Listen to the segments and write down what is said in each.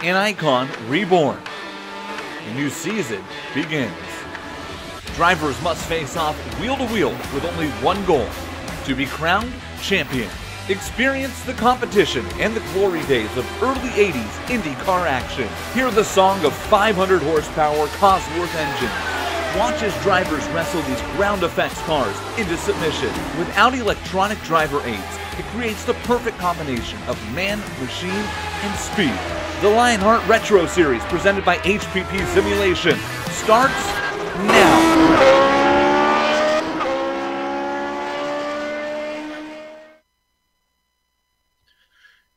An icon reborn. A new season begins. Drivers must face off wheel to wheel with only one goal: to be crowned champion. Experience the competition and the glory days of early 80s IndyCar action. Hear the song of 500 horsepower Cosworth engines. Watch as drivers wrestle these ground effects cars into submission. Without electronic driver aids, it creates the perfect combination of man, machine, and speed. The Lionheart Retro Series, presented by HPP Simulation, starts now.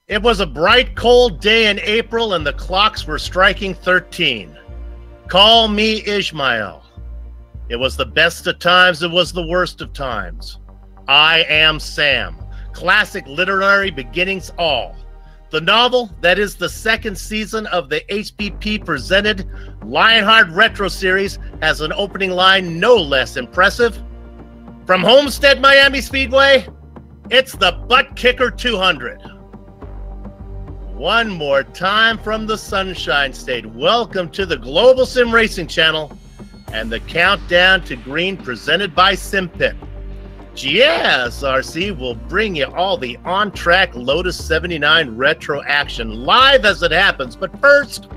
It was a bright, cold day in April, and the clocks were striking 13. Call me Ishmael. It was the best of times, it was the worst of times. I Am Sam. Classic literary beginnings all. The novel, that is the second season of the HPP-presented Lionheart Retro Series, has an opening line no less impressive. From Homestead, Miami Speedway, it's the Butt Kicker 200. One more time from the Sunshine State. Welcome to the Global SimRacing Channel and the Countdown to Green presented by SimPit. GSRC will bring you all the on-track Lotus 79 retro action live as it happens. But first,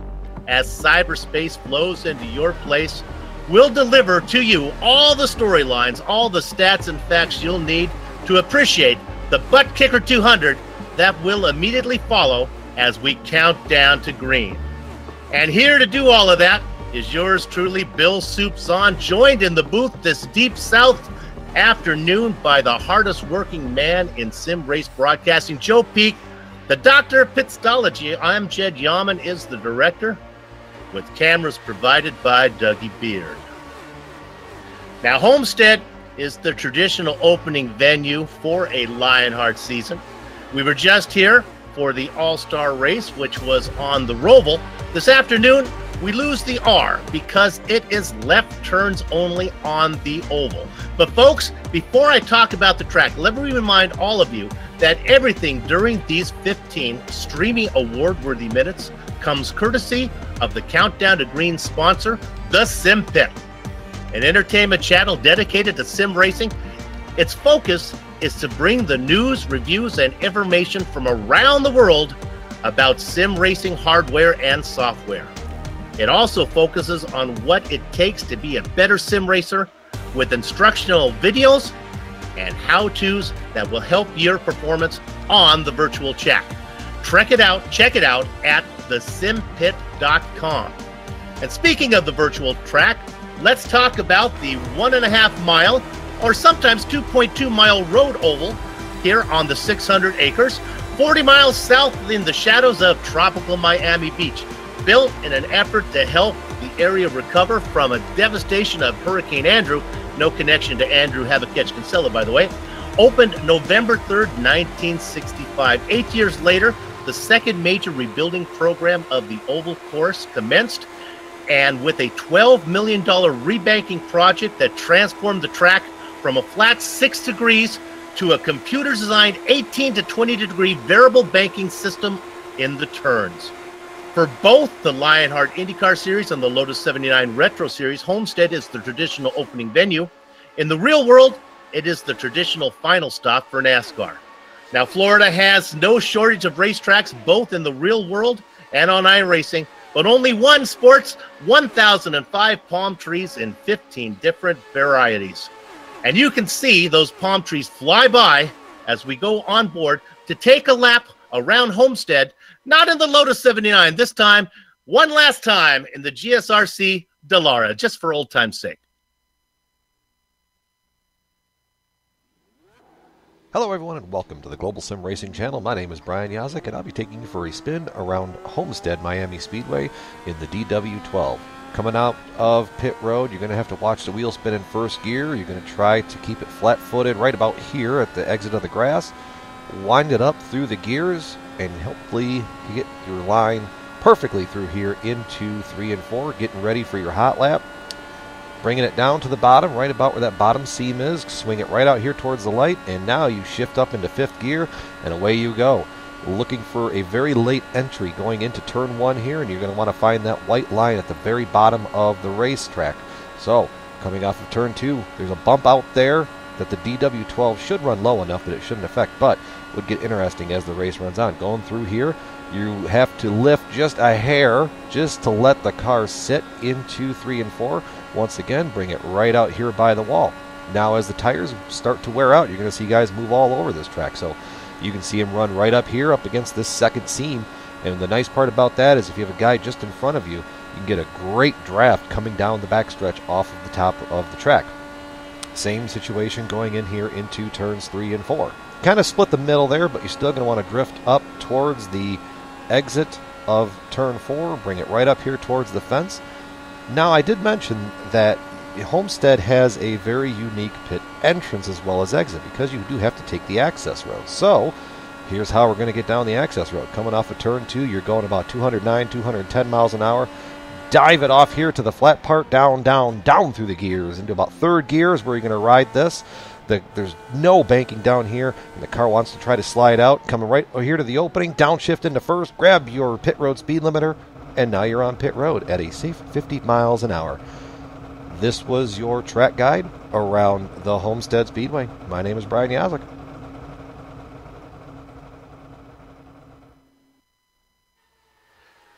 as cyberspace flows into your place, we'll deliver to you all the storylines, all the stats and facts you'll need to appreciate the Butt Kicker 200 that will immediately follow as we count down to green. And here to do all of that is yours truly, Bill Soups On, joined in the booth this deep south afternoon by the hardest working man in sim race broadcasting, Joe Peak, the Doctor of Pitstology. I'm Jed Yaman, is the director, with cameras provided by Dougie Beard. Now, Homestead is the traditional opening venue for a Lionheart season. We were just here for the All-Star race, which was on the Roval. This afternoon, we lose the R because it is left turns only on the oval. But folks, before I talk about the track, let me remind all of you that everything during these 15 streaming award-worthy minutes comes courtesy of the Countdown to Green sponsor, the SimPit, an entertainment channel dedicated to sim racing. Its focus is to bring the news, reviews, and information from around the world about sim racing hardware and software. It also focuses on what it takes to be a better sim racer with instructional videos and how-tos that will help your performance on the virtual track. Check it out at thesimpit.com. And speaking of the virtual track, let's talk about the 1.5 mile or sometimes 2.2 mile road oval here on the 600 acres, 40 miles south in the shadows of tropical Miami Beach. Built in an effort to help the area recover from a devastation of Hurricane Andrew. No connection to Andrew Havakech Kinsella, by the way. Opened November 3rd, 1965. 8 years later, the second major rebuilding program of the oval course commenced, and with a $12 million rebanking project that transformed the track from a flat 6 degrees to a computer-designed 18 to 20 degree variable banking system in the turns. For both the Lionheart IndyCar Series and the Lotus 79 Retro Series, Homestead is the traditional opening venue. In the real world, it is the traditional final stop for NASCAR. Now, Florida has no shortage of racetracks, both in the real world and on iRacing, but only one sports 1,005 palm trees in 15 different varieties. And you can see those palm trees fly by as we go on board to take a lap around Homestead, not in the Lotus 79 this time, one last time in the GSRC Dallara, just for old time's sake. Hello everyone and welcome to the Global SimRacing Channel. My name is Brian Yazek and I'll be taking you for a spin around Homestead Miami Speedway in the DW12. Coming out of pit road, you're going to have to watch the wheel spin in first gear. You're going to try to keep it flat-footed right about here at the exit of the grass. Wind it up through the gears and hopefully you get your line perfectly through here into 3 and 4, getting ready for your hot lap. Bringing it down to the bottom, right about where that bottom seam is. Swing it right out here towards the light, and now you shift up into 5th gear, and away you go. looking for a very late entry going into turn 1 here, and you're going to want to find that white line at the very bottom of the racetrack. So, coming off of turn 2, there's a bump out there that the DW12 should run low enough that it shouldn't affect, but would get interesting as the race runs on. Going through here, you have to lift just a hair just to let the car sit into 3 and 4. Once again, bring it right out here by the wall. Now as the tires start to wear out, you're going to see guys move all over this track. So you can see him run right up here up against this second seam. And the nice part about that is if you have a guy just in front of you, you can get a great draft coming down the backstretch off of the top of the track. Same situation going in here into turns 3 and 4. Kind of split the middle there, but you're still going to want to drift up towards the exit of turn 4, bring it right up here towards the fence. Now I did mention that Homestead has a very unique pit entrance as well as exit, because you do have to take the access road. So here's how we're going to get down the access road. Coming off of turn 2, you're going about 209, 210 miles an hour. Dive it off here to the flat part, down, down, down through the gears into about 3rd gear is where you're going to ride this. There's no banking down here, and the car wants to try to slide out. Coming right here to the opening, downshift into 1st, grab your pit road speed limiter, and now you're on pit road at a safe 50 miles an hour. This was your track guide around the Homestead Speedway. My name is Brian Yazek.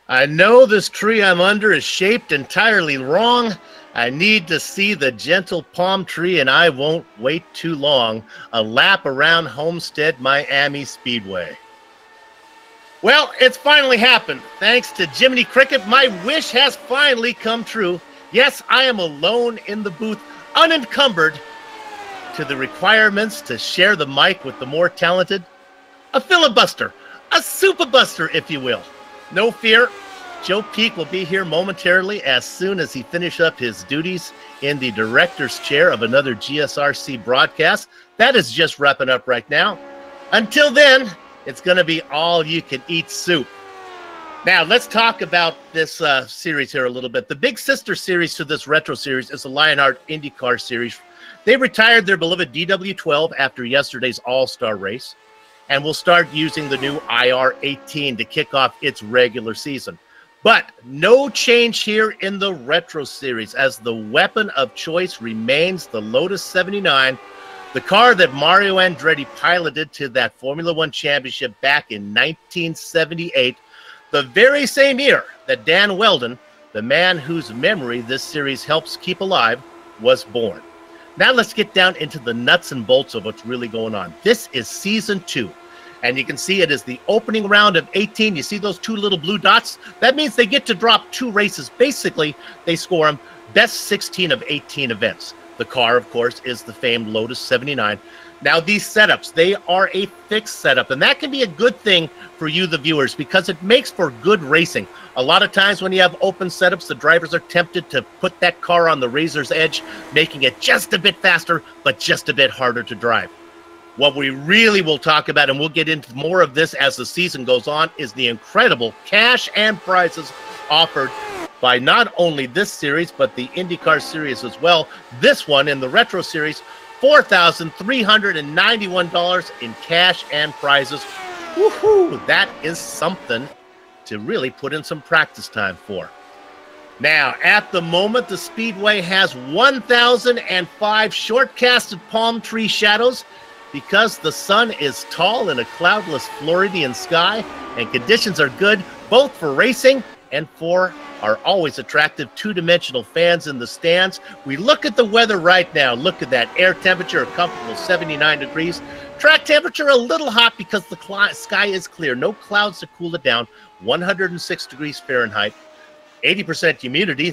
I know this tree I'm under is shaped entirely wrong. I need to see the gentle palm tree, and I won't wait too long. A lap around Homestead Miami Speedway. Well, it's finally happened. Thanks to Jiminy Cricket, my wish has finally come true. Yes, I am alone in the booth, unencumbered to the requirements to share the mic with the more talented. A filibuster, a superbuster, if you will. No fear, Joe Peak will be here momentarily as soon as he finishes up his duties in the director's chair of another GSRC broadcast. That is just wrapping up right now. Until then, it's going to be all-you-can-eat soup. Now, let's talk about this series here a little bit. The big sister series to this retro series is the Lionheart IndyCar series. They retired their beloved DW12 after yesterday's All-Star race, and will start using the new IR18 to kick off its regular season. But no change here in the retro series, as the weapon of choice remains the Lotus 79, the car that Mario Andretti piloted to that Formula One championship back in 1978, the very same year that Dan Weldon, the man whose memory this series helps keep alive, was born. Now let's get down into the nuts and bolts of what's really going on. This is Season 2, and you can see it is the opening round of 18. You see those 2 little blue dots? That means they get to drop 2 races. Basically, they score them best 16 of 18 events. The car, of course, is the famed Lotus 79. Now, these setups, they are a fixed setup, and that can be a good thing for you, the viewers, because it makes for good racing. A lot of times when you have open setups, the drivers are tempted to put that car on the razor's edge, making it just a bit faster, but just a bit harder to drive. What we really will talk about, and we'll get into more of this as the season goes on, is the incredible cash and prizes offered by not only this series, but the IndyCar series as well. This one in the Retro Series, $4,391 in cash and prizes. Woohoo! That is something to really put in some practice time for. Now, at the moment, the Speedway has 1,005 short-casted palm tree shadows because the sun is tall in a cloudless Floridian sky, and conditions are good both for racing and for our always attractive two-dimensional fans in the stands. We look at the weather right now. Look at that. Air temperature, a comfortable 79 degrees. Track temperature, a little hot because the sky is clear. No clouds to cool it down. 106 degrees Fahrenheit. 80% humidity.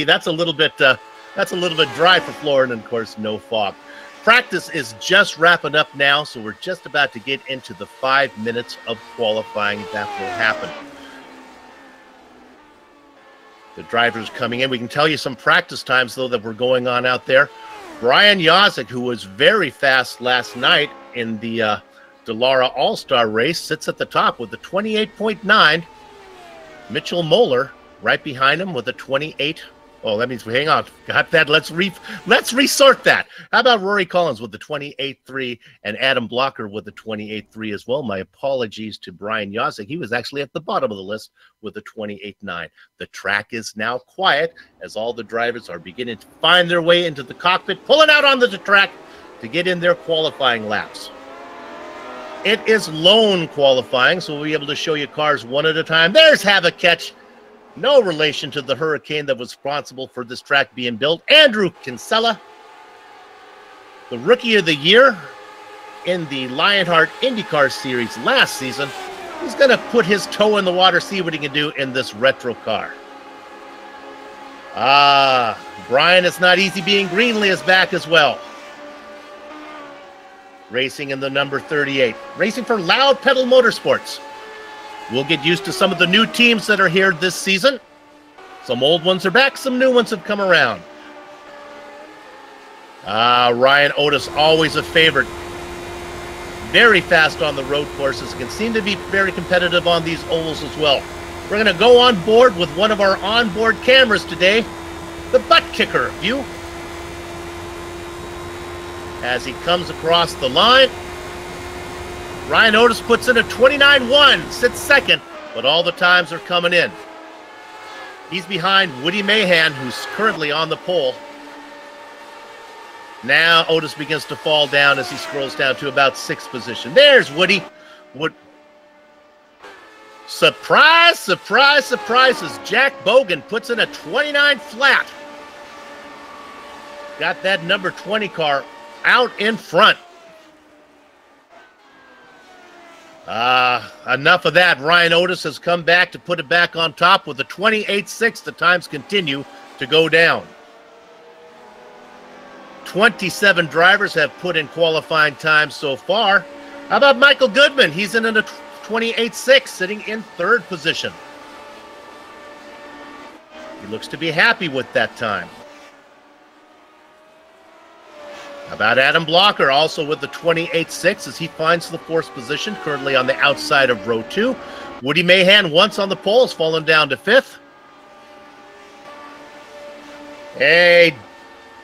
That's a little bit dry for Florida, and of course, no fog. Practice is just wrapping up now, so we're just about to get into the 5 minutes of qualifying that will happen. The drivers coming in. We can tell you some practice times, though, that were going on out there. Brian Yazek, who was very fast last night in the Dallara All-Star race, sits at the top with a 28.9. Mitchell Moeller right behind him with a 28.4. Oh, that means hang on. Got that. Let's resort that. How about Rory Collins with the 28.3 and Adam Blocker with the 28.3 as well? My apologies to Brian Yosek. He was actually at the bottom of the list with the 28.9. The track is now quiet as all the drivers are beginning to find their way into the cockpit, pulling out onto the track to get in their qualifying laps. It is lone qualifying, so we'll be able to show you cars one at a time. There's Have a Catch. No relation to the Hurricane that was responsible for this track being built. Andrew Kinsella, the Rookie of the Year in the Lionheart IndyCar Series last season. He's going to put his toe in the water, see what he can do in this retro car. Brian, it's not easy being Greenlee is back as well. Racing in the number 38. Racing for Loud Pedal Motorsports. We'll get used to some of the new teams that are here this season. Some old ones are back, some new ones have come around. Ryan Otis, always a favorite. Very fast on the road courses. Can seem to be very competitive on these ovals as well. We're going to go on board with one of our onboard cameras today, the butt kicker view. As he comes across the line, Ryan Otis puts in a 29.1, sits second, but all the times are coming in. He's behind Woody Mahan, who's currently on the pole. Now Otis begins to fall down as he scrolls down to about 6th position. There's Woody. Surprise, surprise, surprise, as Jack Bogan puts in a 29 flat. Got that number 20 car out in front. Enough of that. Ryan Otis has come back to put it back on top with a 28.6. The times continue to go down. 27 drivers have put in qualifying times so far. How about Michael Goodman? He's in a 28.6, sitting in 3rd position. He looks to be happy with that time. How about Adam Blocker, also with the 28.6 as he finds the 4th position, currently on the outside of row 2. Woody Mahan, once on the pole, has fallen down to 5th. Hey,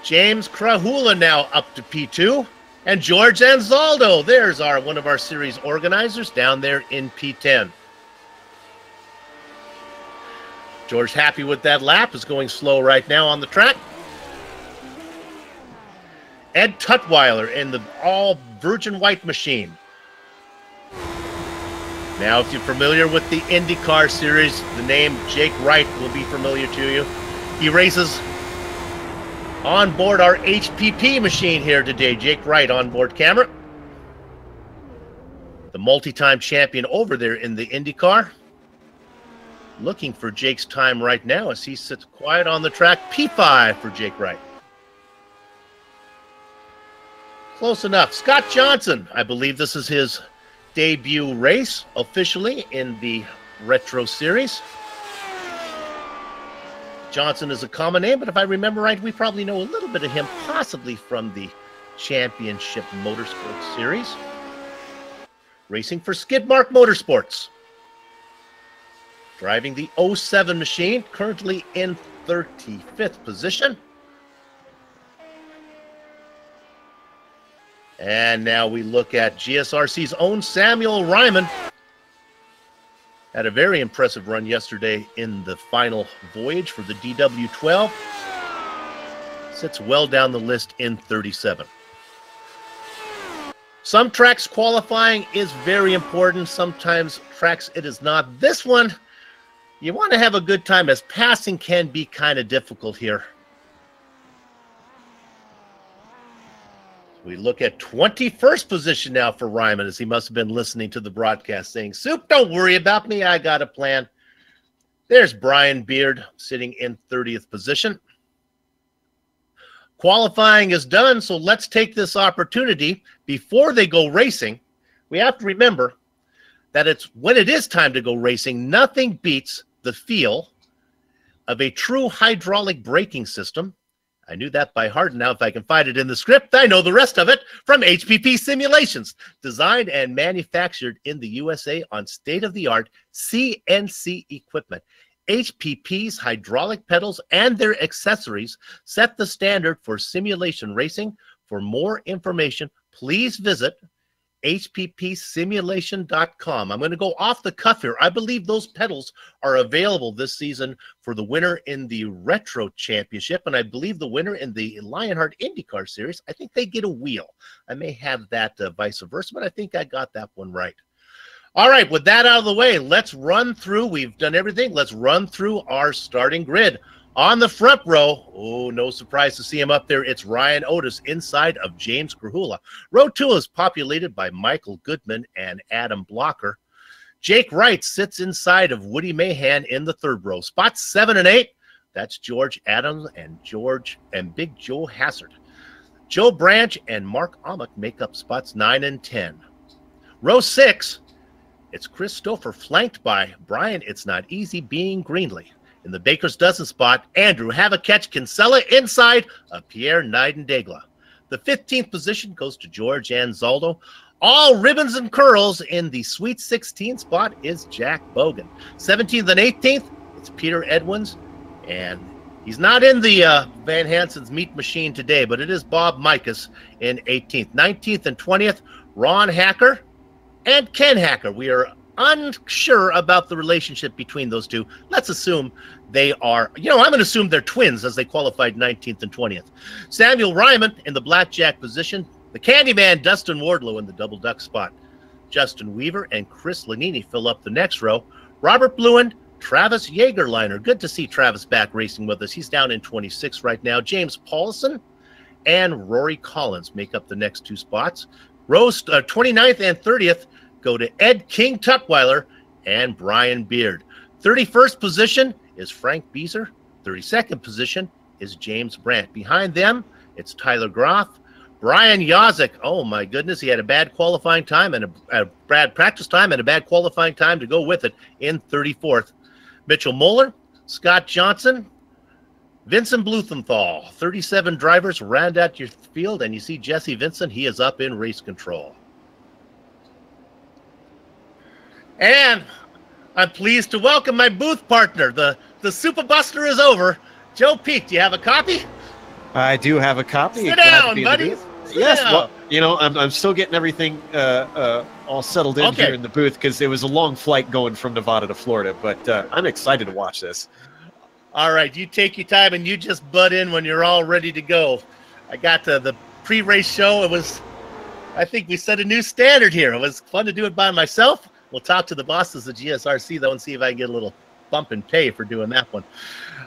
James Krahula now up to P2. And George Anzaldo, there's one of our series organizers down there in P10. George happy with that lap, is going slow right now on the track. Ed Tutwiler in the all Virgin White machine. Now, if you're familiar with the IndyCar series, the name Jake Wright will be familiar to you. He races on board our HPP machine here today. Jake Wright on board camera. The multi-time champion over there in the IndyCar. Looking for Jake's time right now as he sits quiet on the track. P5 for Jake Wright. Close enough. Scott Johnson, I believe this is his debut race officially in the Retro Series. Johnson is a common name, but if I remember right, we probably know a little bit of him, possibly from the Championship Motorsports Series. Racing for Skidmark Motorsports. Driving the 07 machine, currently in 35th position. And now we look at GSRC's own Samuel Ryman. Had a very impressive run yesterday in the final voyage for the DW12. Sits well down the list in 37. Some tracks qualifying is very important. Sometimes tracks it is not. This one, you want to have a good time as passing can be kind of difficult here. We look at 21st position now for Ryman, as he must have been listening to the broadcast saying, "Soup, don't worry about me. I got a plan." There's Brian Beard sitting in 30th position. Qualifying is done, so let's take this opportunity before they go racing. We have to remember that it's when it is time to go racing, nothing beats the feel of a true hydraulic braking system. I knew that by heart, and now if I can find it in the script, I know the rest of it from HPP Simulations. Designed and manufactured in the USA on state-of-the-art CNC equipment. HPP's hydraulic pedals and their accessories set the standard for simulation racing. For more information, please visit hppsimulation.com. I'm going to go off the cuff here. I believe those pedals are available this season for the winner in the Retro Championship, and I believe the winner in the Lionheart IndyCar Series, I think they get a wheel. I may have that vice versa, but I think I got that one right. All right, with that out of the way, let's run through. We've done everything. Let's run through our starting grid. On the front row, oh, no surprise to see him up there. It's Ryan Otis inside of James Krahula. Row 2 is populated by Michael Goodman and Adam Blocker. Jake Wright sits inside of Woody Mahan in the third row. Spots 7 and 8, that's George Adams and Big Joe Hassard. Joe Branch and Mark Amick make up spots 9 and 10. Row 6, it's Chris Stouffer flanked by Brian It's Not Easy Being Greenlee. In the Baker's Dozen spot, Andrew Have-A-Catch Kinsella inside of Pierre Niedendegla. The 15th position goes to George Anzaldo. All ribbons and curls in the Sweet 16 spot is Jack Bogan. 17th and 18th, it's Peter Edwins. And he's not in the Van Hansen's meat machine today, but it is Bob Mikas in 18th. 19th and 20th, Ron Hacker and Ken Hacker. We are unsure about the relationship between those two. Let's assume they are, I'm going to assume they're twins as they qualified 19th and 20th. Samuel Ryman in the blackjack position. The Candyman, Dustin Wardlow in the double duck spot. Justin Weaver and Chris Lanini fill up the next row. Robert Bluin, Travis Jaegerliner. Good to see Travis back racing with us. He's down in 26 right now. James Paulson and Rory Collins make up the next two spots. Rows 29th and 30th go to Ed King Tuckweiler and Brian Beard. 31st position is Frank Beezer. 32nd position is James Brandt. Behind them, it's Tyler Groff, Brian Yazik. Oh my goodness, he had a bad qualifying time and a bad practice time and a bad qualifying time to go with it in 34th. Mitchell Moeller, Scott Johnson, Vincent Blumenthal. 37 drivers round out your field, and you see Jesse Vincent. He is up in race control. And I'm pleased to welcome my booth partner. The Super Buster is over. Joe Peak, do you have a copy? I do have a copy. Sit down, buddy. Yes, well, I'm still getting everything all settled in here in the booth because it was a long flight going from Nevada to Florida, but I'm excited to watch this. All right, you take your time and you just butt in when you're all ready to go. I got the pre-race show. I think we set a new standard here. It was fun to do it by myself. We'll talk to the bosses of GSRC, though, and see if I can get a little bump in pay for doing that one.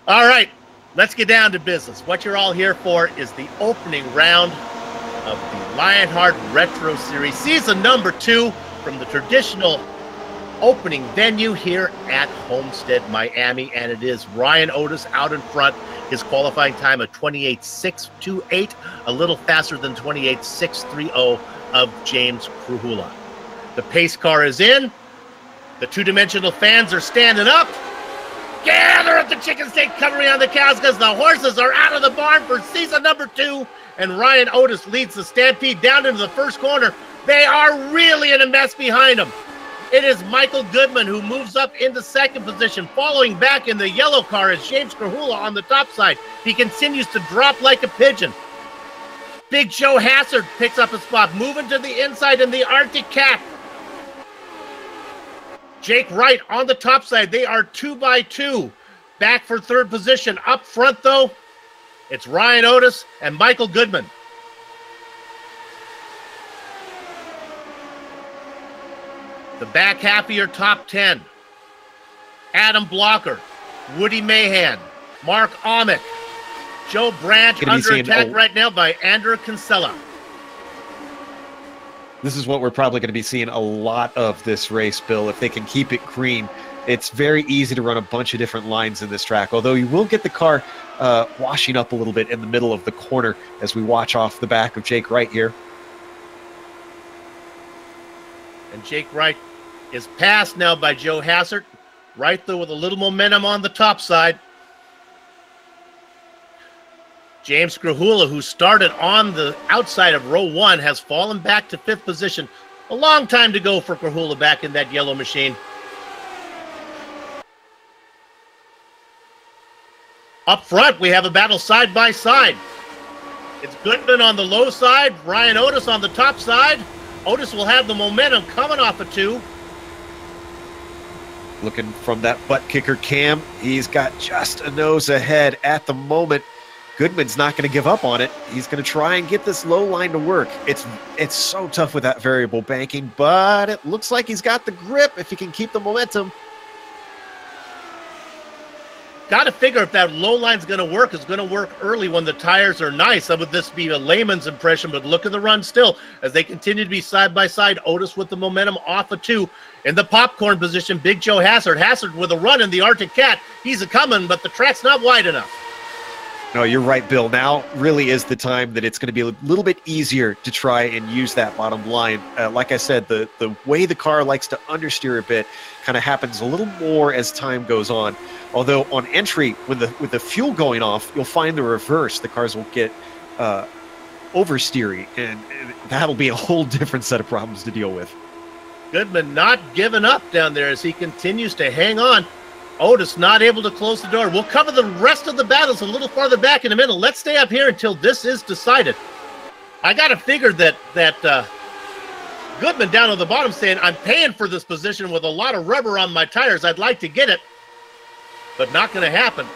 All right, let's get down to business. What you're all here for is the opening round of the Lionheart Retro Series, season number 2 from the traditional opening venue here at Homestead, Miami, and it is Ryan Otis out in front. His qualifying time of 28.628, a little faster than 28.630 of James Krahula. The pace car is in. The two-dimensional fans are standing up. Gather at the chicken steak covering on the cows because the horses are out of the barn for season number 2. And Ryan Otis leads the stampede down into the first corner. They are really in a mess behind him. It is Michael Goodman who moves up into second position. Following back in the yellow car is James Krahula on the top side. He continues to drop like a pigeon. Big Joe Hassard picks up a spot, moving to the inside in the Arctic Cat. Jake Wright on the top side. They are 2 by 2. Back for third position. Up front, though, it's Ryan Otis and Michael Goodman. The back half of your top 10. Adam Blocker, Woody Mahan, Mark Amick, Joe Branch under attack right now by Andrew Kinsella. This is what we're probably going to be seeing a lot of this race, Bill. If they can keep it green, it's very easy to run a bunch of different lines in this track, although you will get the car washing up a little bit in the middle of the corner as we watch off the back of Jake Wright here. And Jake Wright is passed now by Joe Hassard. Right there with a little momentum on the top side. James Krahula, who started on the outside of row 1, has fallen back to 5th position. A long time to go for Krahula back in that yellow machine. Up front, we have a battle side by side. It's Goodman on the low side, Ryan Otis on the top side. Otis will have the momentum coming off of 2. Looking from that butt kicker cam, he's got just a nose ahead at the moment. Goodman's not going to give up on it. He's going to try and get this low line to work. It's so tough with that variable banking, but it looks like he's got the grip if he can keep the momentum. Got to figure if that low line's going to work, it's going to work early when the tires are nice. Would this be a layman's impression, but look at the run still as they continue to be side by side. Otis with the momentum off of 2. In the popcorn position, Big Joe Hassard. Hassard with a run in the Arctic Cat. He's a-coming, but the track's not wide enough. No, you're right, Bill. Now really is the time that it's going to be a little bit easier to try and use that bottom line. Like I said, the way the car likes to understeer a bit kind of happens a little more as time goes on. Although on entry, with the fuel going off, you'll find the reverse. The cars will get oversteery, and that'll be a whole different set of problems to deal with. Goodman not giving up down there as he continues to hang on. Otis not able to close the door. We'll cover the rest of the battles a little farther back in a minute. Let's stay up here until this is decided. I got to figure that Goodman down on the bottom saying, I'm paying for this position with a lot of rubber on my tires. I'd like to get it, but not going to happen.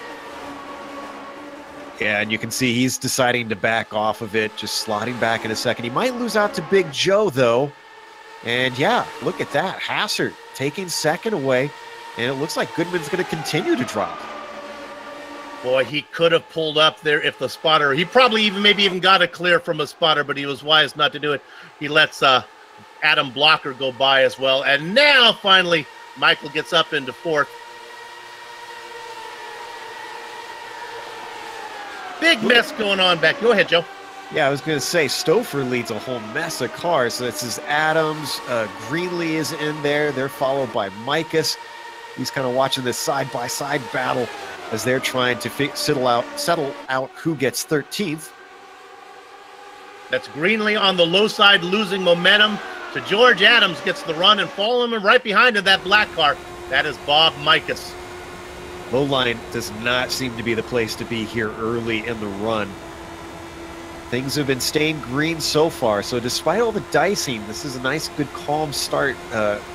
Yeah, and you can see he's deciding to back off of it, just slotting back in a second. He might lose out to Big Joe, though. And yeah, look at that. Hassard taking second away. And it looks like Goodman's going to continue to drop. Boy, he could have pulled up there if the spotter, he probably maybe even got a clear from a spotter, but he was wise not to do it. He lets Adam Blocker go by as well. And now, finally, Michael gets up into 4th. Big mess going on back. Go ahead, Joe. Yeah, I was going to say, Stouffer leads a whole mess of cars. So this is Adams. Greenlee is in there. They're followed by Micus. He's kind of watching this side-by-side battle as they're trying to settle out who gets 13th. That's Greenlee on the low side, losing momentum to George Adams, gets the run, and following him right behind in that black car. That is Bob Micus. Low line does not seem to be the place to be here early in the run. Things have been staying green so far, so despite all the dicing, this is a nice, good, calm start,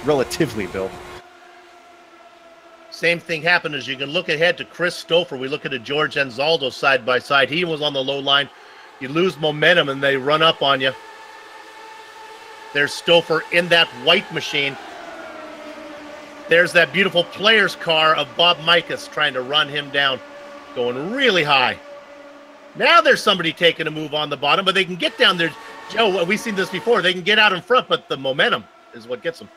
relatively, Bill. Same thing happened as you can look ahead to Chris Stouffer. We look at a George Anzaldo side by side. He was on the low line. You lose momentum and they run up on you. There's Stouffer in that white machine. There's that beautiful player's car of Bob Micus trying to run him down, going really high. Now there's somebody taking a move on the bottom, but they can get down there. Joe, we've seen this before. They can get out in front, but the momentum is what gets them.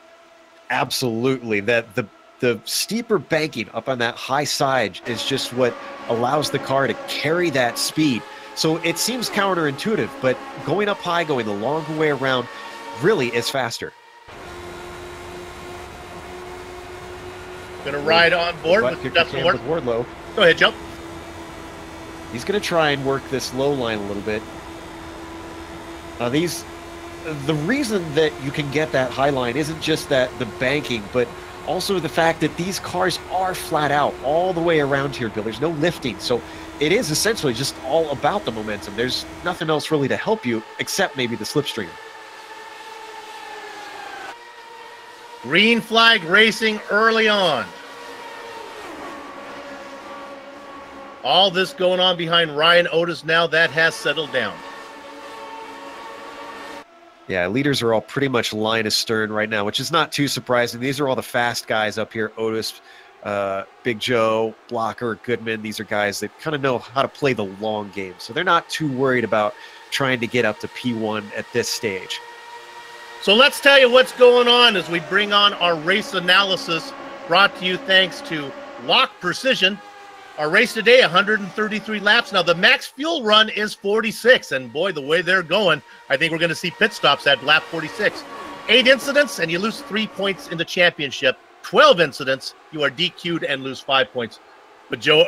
Absolutely. The steeper banking up on that high side is just what allows the car to carry that speed. So it seems counterintuitive, but going up high, going the longer way around, really is faster. Going to ride on board with Justin Wardlow. Go ahead, Joe. He's going to try and work this low line a little bit. Now the reason that you can get that high line isn't just that the banking, but also the fact that these cars are flat out all the way around here, Bill. There's no lifting. So it is essentially just all about the momentum. There's nothing else really to help you except maybe the slipstream. Green flag racing early on. All this going on behind Ryan Otis now. That has settled down. Yeah, leaders are all pretty much line astern right now, which is not too surprising. These are all the fast guys up here. Otis, Big Joe, Blocker, Goodman. These are guys that kind of know how to play the long game. So they're not too worried about trying to get up to P1 at this stage. So let's tell you what's going on as we bring on our race analysis, brought to you thanks to Lock Precision. Our race today, 133 laps. Now, the max fuel run is 46, and boy, the way they're going, I think we're going to see pit stops at lap 46. 8 incidents, and you lose 3 points in the championship. 12 incidents, you are DQ'd and lose 5 points. But Joe,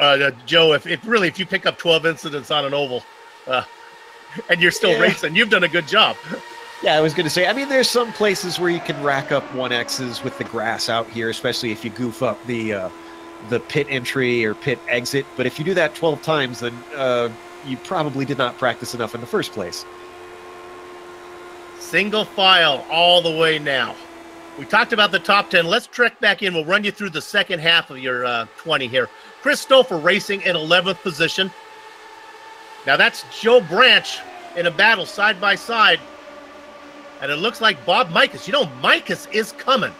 if you pick up 12 incidents on an oval, and you're still racing, you've done a good job. Yeah, I was going to say, I mean, there's some places where you can rack up 1Xs with the grass out here, especially if you goof up the the pit entry or pit exit. But if you do that 12 times, then you probably did not practice enough in the first place. Single file all the way now. We talked about the top 10. Let's trek back in. We'll run you through the second half of your 20 here. Chris Stouffer racing in 11th position. Now that's Joe Branch in a battle side by side. And it looks like Bob Mikus. You know, Mikus is coming.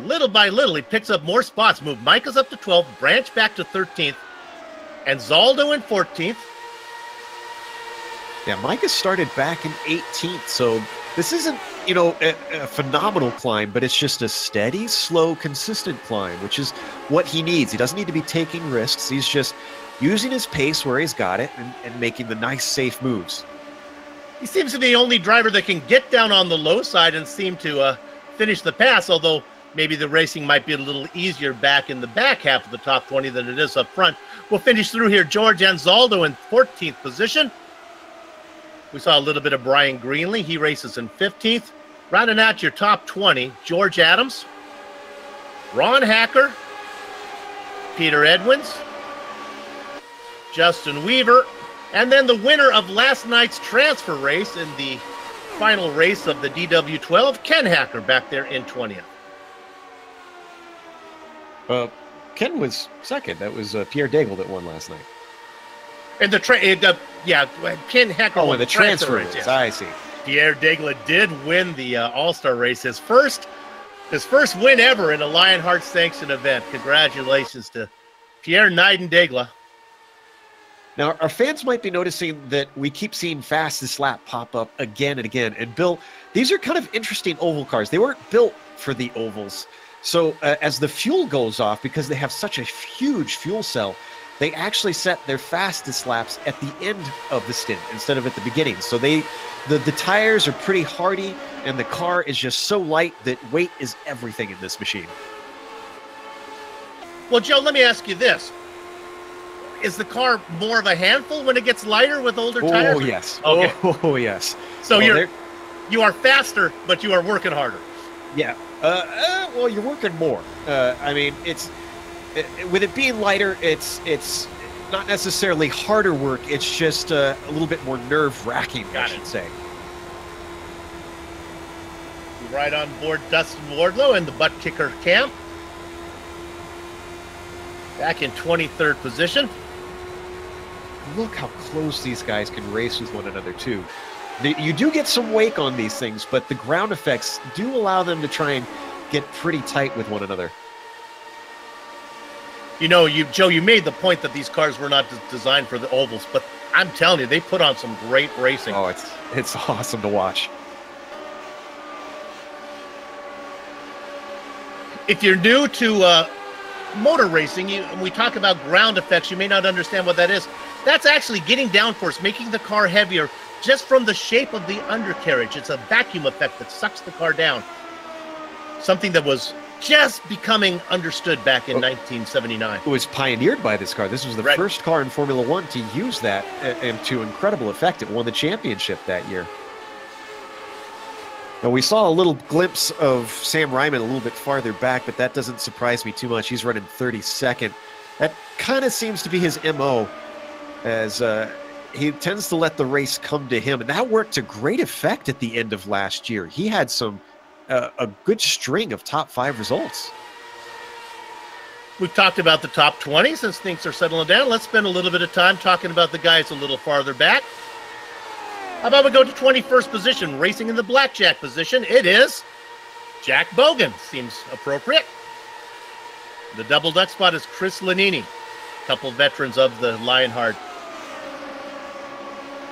Little by little, he picks up more spots. Move Mikus up to 12th, Branch back to 13th, and Zaldo in 14th. Yeah, Mikus started back in 18th, so this isn't, you know, a phenomenal climb, but it's just a steady, slow, consistent climb, which is what he needs. He doesn't need to be taking risks. He's just using his pace where he's got it and making the nice, safe moves. He seems to be the only driver that can get down on the low side and seem to finish the pass, although maybe the racing might be a little easier back in the back half of the top 20 than it is up front. We'll finish through here. George Anzaldo in 14th position. We saw a little bit of Brian Greenlee. He races in 15th. Rounding out your top 20, George Adams, Ron Hacker, Peter Edwins, Justin Weaver, and then the winner of last night's transfer race in the final race of the DW12, Ken Hacker, back there in 20th. Ken was second. That was Pierre Daigle that won last night. And Ken Hacker won the transfer race. Yes. I see. Pierre Daigle did win the All-Star race, his first win ever in a Lionheart sanctioned event. Congratulations to Pierre Daigle. Now, our fans might be noticing that we keep seeing fastest lap pop up again and again. And Bill, these are kind of interesting oval cars. They weren't built for the ovals. So as the fuel goes off, because they have such a huge fuel cell, they actually set their fastest laps at the end of the stint instead of at the beginning. So the tires are pretty hardy, and the car is just so light that weight is everything in this machine. Well, Joe, let me ask you this. Is the car more of a handful when it gets lighter with older tires? Oh, yes. Okay. Oh, yes. So you are faster, but you are working harder. Yeah. Well, you're working more. I mean, with it being lighter, it's not necessarily harder work. It's just a little bit more nerve-wracking, I should say. Right on board Dustin Wardlow in the butt kicker camp. Back in 23rd position. Look how close these guys can race with one another, too. You do get some wake on these things, but the ground effects do allow them to try and get pretty tight with one another. You know, Joe, you made the point that these cars were not designed for the ovals, but I'm telling you, they put on some great racing. Oh, it's awesome to watch. If you're new to motor racing, when we talk about ground effects, you may not understand what that is. That's actually getting downforce, making the car heavier just from the shape of the undercarriage. It's a vacuum effect that sucks the car down. Something that was just becoming understood back in 1979. It was pioneered by this car. This was the first car in Formula One to use that, and to incredible effect. It won the championship that year. Now, we saw a little glimpse of Sam Ryman a little bit farther back, but that doesn't surprise me too much. He's running 32nd. That kind of seems to be his MO, as he tends to let the race come to him, and that worked to great effect at the end of last year. He had a good string of top 5 results. We've talked about the top 20 since things are settling down. Let's spend a little bit of time talking about the guys a little farther back. How about we go to 21st position, racing in the blackjack position? It is Jack Bogan. Seems appropriate. The double duck spot is Chris Lanini, a couple veterans of the Lionheart.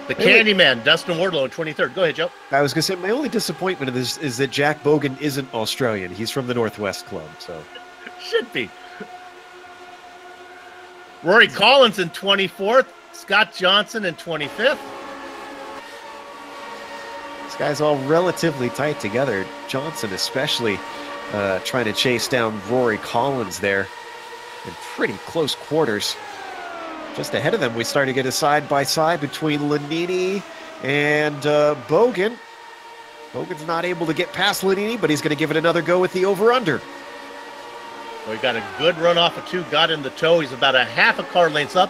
The Candyman, Dustin Wardlow in 23rd. Go ahead, Joe. I was going to say, my only disappointment of this is that Jack Bogan isn't Australian. He's from the Northwest Club, so. Should be. Rory Collins in 24th. Scott Johnson in 25th. These guys all relatively tight together. Johnson especially trying to chase down Rory Collins there in pretty close quarters. Just ahead of them, we start to get a side-by-side between Lanini and Bogan. Bogan's not able to get past Lanini, but he's going to give it another go with the over-under. We got a good run off of 2, got in the toe. He's about a half a car length up.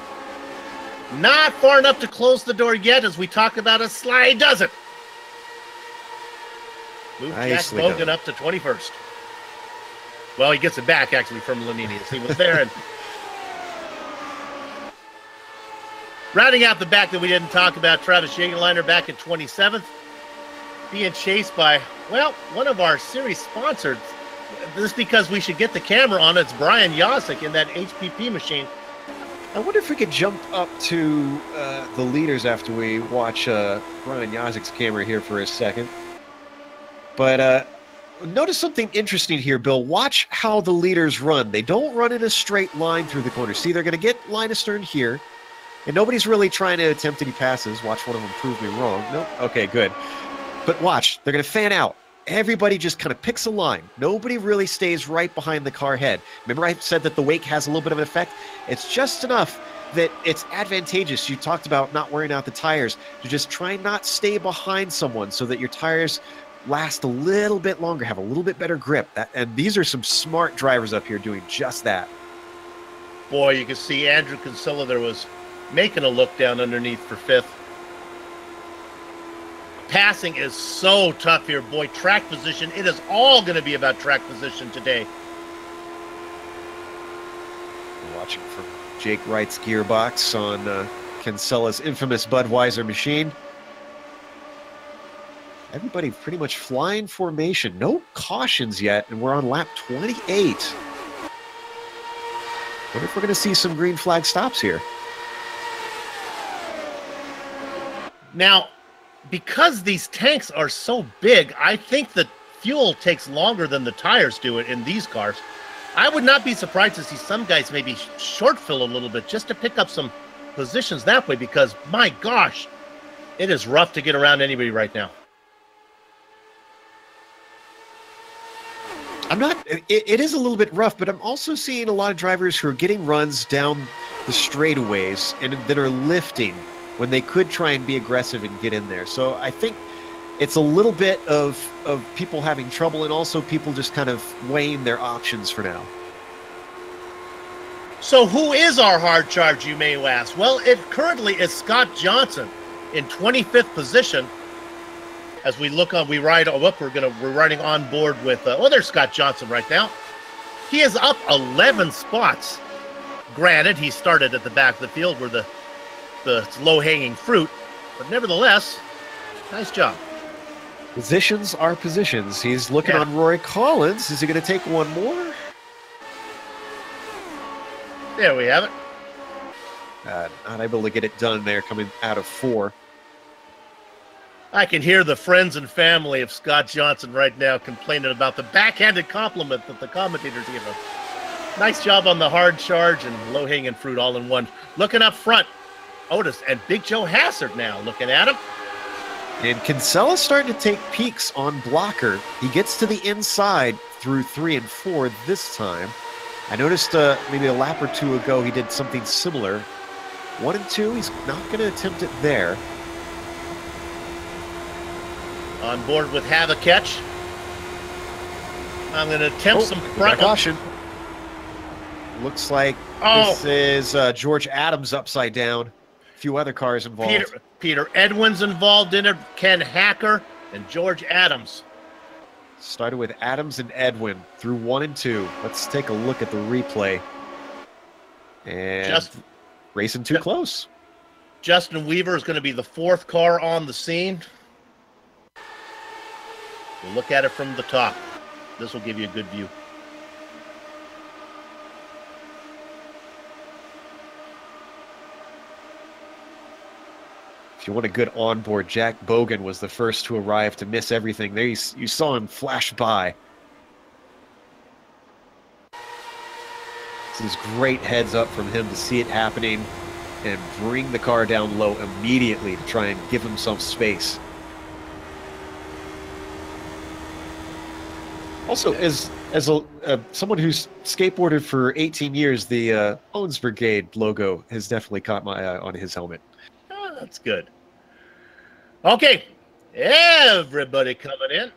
Not far enough to close the door yet, as we talk about a slide. Does it? Move Jack Bogan up to 21st. Well, he gets it back, actually, from Lanini, as he was there. And rounding out the back that we didn't talk about, Travis Jagerliner back in 27th. Being chased by, well, one of our series sponsors. This is because we should get the camera on. It's Brian Yosick in that HPP machine. I wonder if we could jump up to the leaders after we watch Brian Yosick's camera here for a second. But notice something interesting here, Bill. Watch how the leaders run. They don't run in a straight line through the corner. See, they're going to get line astern here, and nobody's really trying to attempt any passes. Watch one of them prove me wrong. Nope. Okay, good. But watch, they're going to fan out. Everybody just kind of picks a line. Nobody really stays right behind the car head. Remember I said that the wake has a little bit of an effect? It's just enough that it's advantageous. You talked about not wearing out the tires. To just try not stay behind someone so that your tires last a little bit longer, have a little bit better grip. And these are some smart drivers up here doing just that. Boy, you can see Andrew Kinsella there was making a look down underneath for 5th. Passing is so tough here, boy. Track position, it is all going to be about track position today. We're watching from Jake Wright's gearbox on Kinsella's infamous Budweiser machine. Everybody pretty much flying formation. No cautions yet, and we're on lap 28. Wonder if we're going to see some green flag stops here. Now, because these tanks are so big, I think the fuel takes longer than the tires do it in these cars. I would not be surprised to see some guys maybe short fill a little bit just to pick up some positions that way, because, my gosh, it is rough to get around anybody right now. It is a little bit rough, but I'm also seeing a lot of drivers who are getting runs down the straightaways and that are lifting when they could try and be aggressive and get in there. So I think it's a little bit of people having trouble, and also people just kind of weighing their options for now. So who is our hard charge, you may ask? Well, it currently is Scott Johnson in 25th position. As we look on, we're riding on board with, there's Scott Johnson right now. He is up 11 spots. Granted, he started at the back of the field where the low-hanging fruit, but nevertheless, nice job. Positions are positions. He's looking on Rory Collins. Is he going to take one more? There we have it. Not able to get it done there, coming out of 4. I can hear the friends and family of Scott Johnson right now complaining about the backhanded compliment that the commentators give him. Nice job on the hard charge and low-hanging fruit all in one. Looking up front, Otis and Big Joe Hassard now looking at him. And Kinsella's starting to take peeks on Blocker. He gets to the inside through 3 and 4 this time. I noticed maybe a lap or 2 ago he did something similar. 1 and 2, he's not going to attempt it there. On board with Have a Catch. I'm going to attempt some front caution. Looks like this is George Adams upside down. A few other cars involved. Peter Edwin's involved in it. Ken Hacker and George Adams. Started with Adams and Edwin through 1 and 2. Let's take a look at the replay. And racing too close. Justin Weaver is going to be the 4th car on the scene. We'll look at it from the top. This will give you a good view. If you want a good onboard, Jack Bogan was the first to arrive to miss everything. There you saw him flash by. This is great heads up from him to see it happening and bring the car down low immediately to try and give himself space. Also, as someone who's skateboarded for 18 years, the Owens Brigade logo has definitely caught my eye on his helmet. Oh, that's good. Okay, everybody coming in.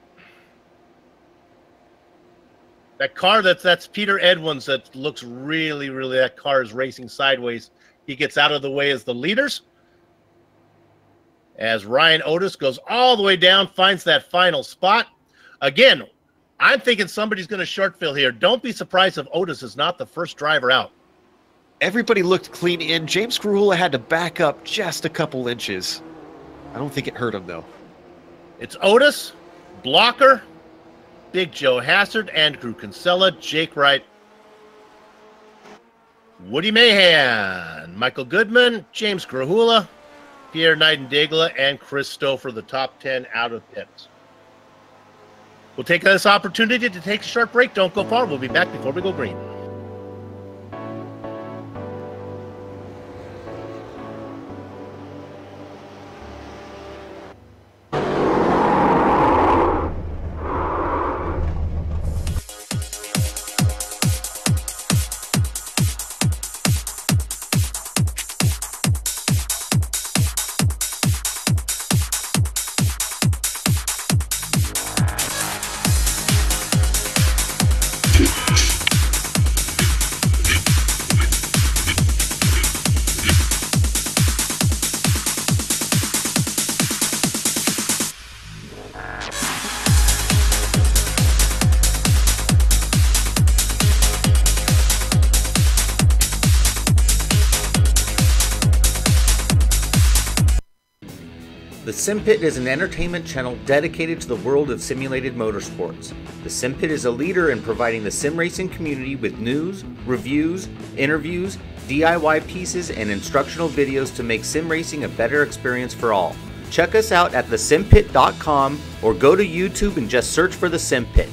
That car, that's Peter Edwins, that looks really, that car is racing sideways. He gets out of the way as the leaders. As Ryan Otis goes all the way down, finds that final spot. Again, I'm thinking somebody's going to short fill here. Don't be surprised if Otis is not the first driver out. Everybody looked clean in. James Krahula had to back up just a couple inches. I don't think it hurt him, though. It's Otis, Blocker, Big Joe Hassard, Andrew Kinsella, Jake Wright, Woody Mahan, Michael Goodman, James Krahula, Pierre Nightingale, and Chris Stowe for the top 10 out of pits. We'll take this opportunity to take a short break. Don't go far. We'll be back before we go green. The SimPit is an entertainment channel dedicated to the world of simulated motorsports. The SimPit is a leader in providing the sim racing community with news, reviews, interviews, DIY pieces, and instructional videos to make sim racing a better experience for all. Check us out at thesimpit.com or go to YouTube and just search for the SimPit.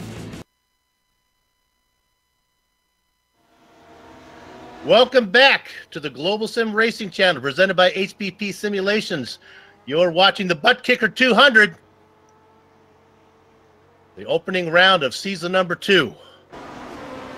Welcome back to the Global Sim Racing Channel, presented by HPP Simulations. You're watching the Butt Kicker 200, the opening round of season number 2.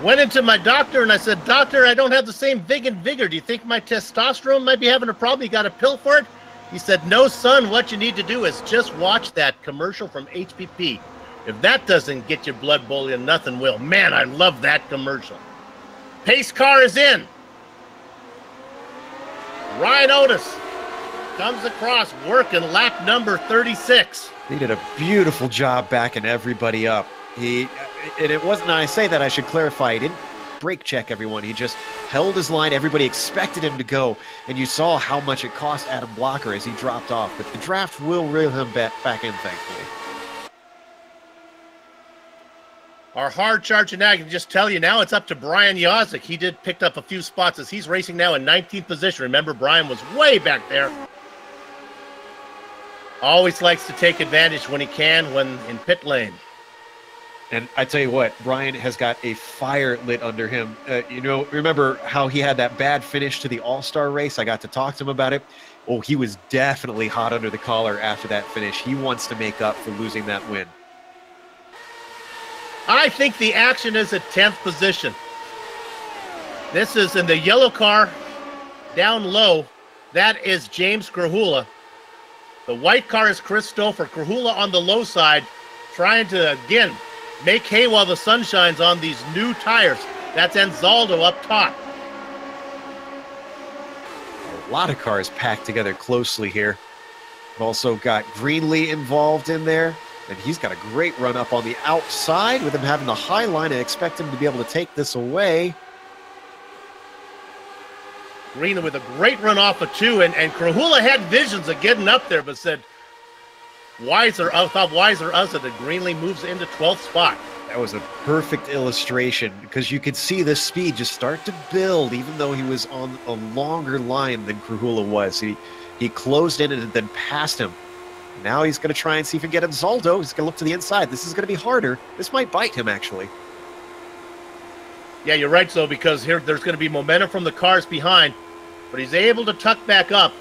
Went into my doctor and I said, "Doctor, I don't have the same vig and vigor. Do you think my testosterone might be having a problem? You got a pill for it?" He said, "No, son, what you need to do is just watch that commercial from HPP. If that doesn't get your blood boiling, nothing will." Man, I love that commercial. Pace car is in. Ryan Otis comes across, working lap number 36. He did a beautiful job backing everybody up. And it wasn't, I say that, I should clarify, he didn't brake check everyone. He just held his line. Everybody expected him to go, and you saw how much it cost Adam Blocker as he dropped off. But the draft will reel him back in, thankfully. Our hard charger now, I can just tell you now, it's up to Brian Yazik. He did pick up a few spots as he's racing now in 19th position. Remember, Brian was way back there. Always likes to take advantage when he can when in pit lane. And I tell you what, Brian has got a fire lit under him. Remember how he had that bad finish to the All-Star race? I got to talk to him about it. Oh, he was definitely hot under the collar after that finish. He wants to make up for losing that win. I think the action is at 10th position. This is in the yellow car, down low. That is James Krahula. The white car is Chris Stowe for Krahula on the low side, trying to, again, make hay while the sun shines on these new tires. That's Anzaldo up top. A lot of cars packed together closely here. We've also got Greenlee involved in there, and he's got a great run up on the outside with him having the high line. I expect him to be able to take this away. Greenlee with a great run off of 2, and Krahula had visions of getting up there, but said, wiser us that Greenlee moves into 12th spot. That was a perfect illustration because you could see the speed just start to build, even though he was on a longer line than Krahula was. He closed in and then passed him. Now he's going to try and see if he can get Anzaldo. He's going to look to the inside. This is going to be harder. This might bite him, actually. Yeah, you're right, though, because here there's going to be momentum from the cars behind, but he's able to tuck back up.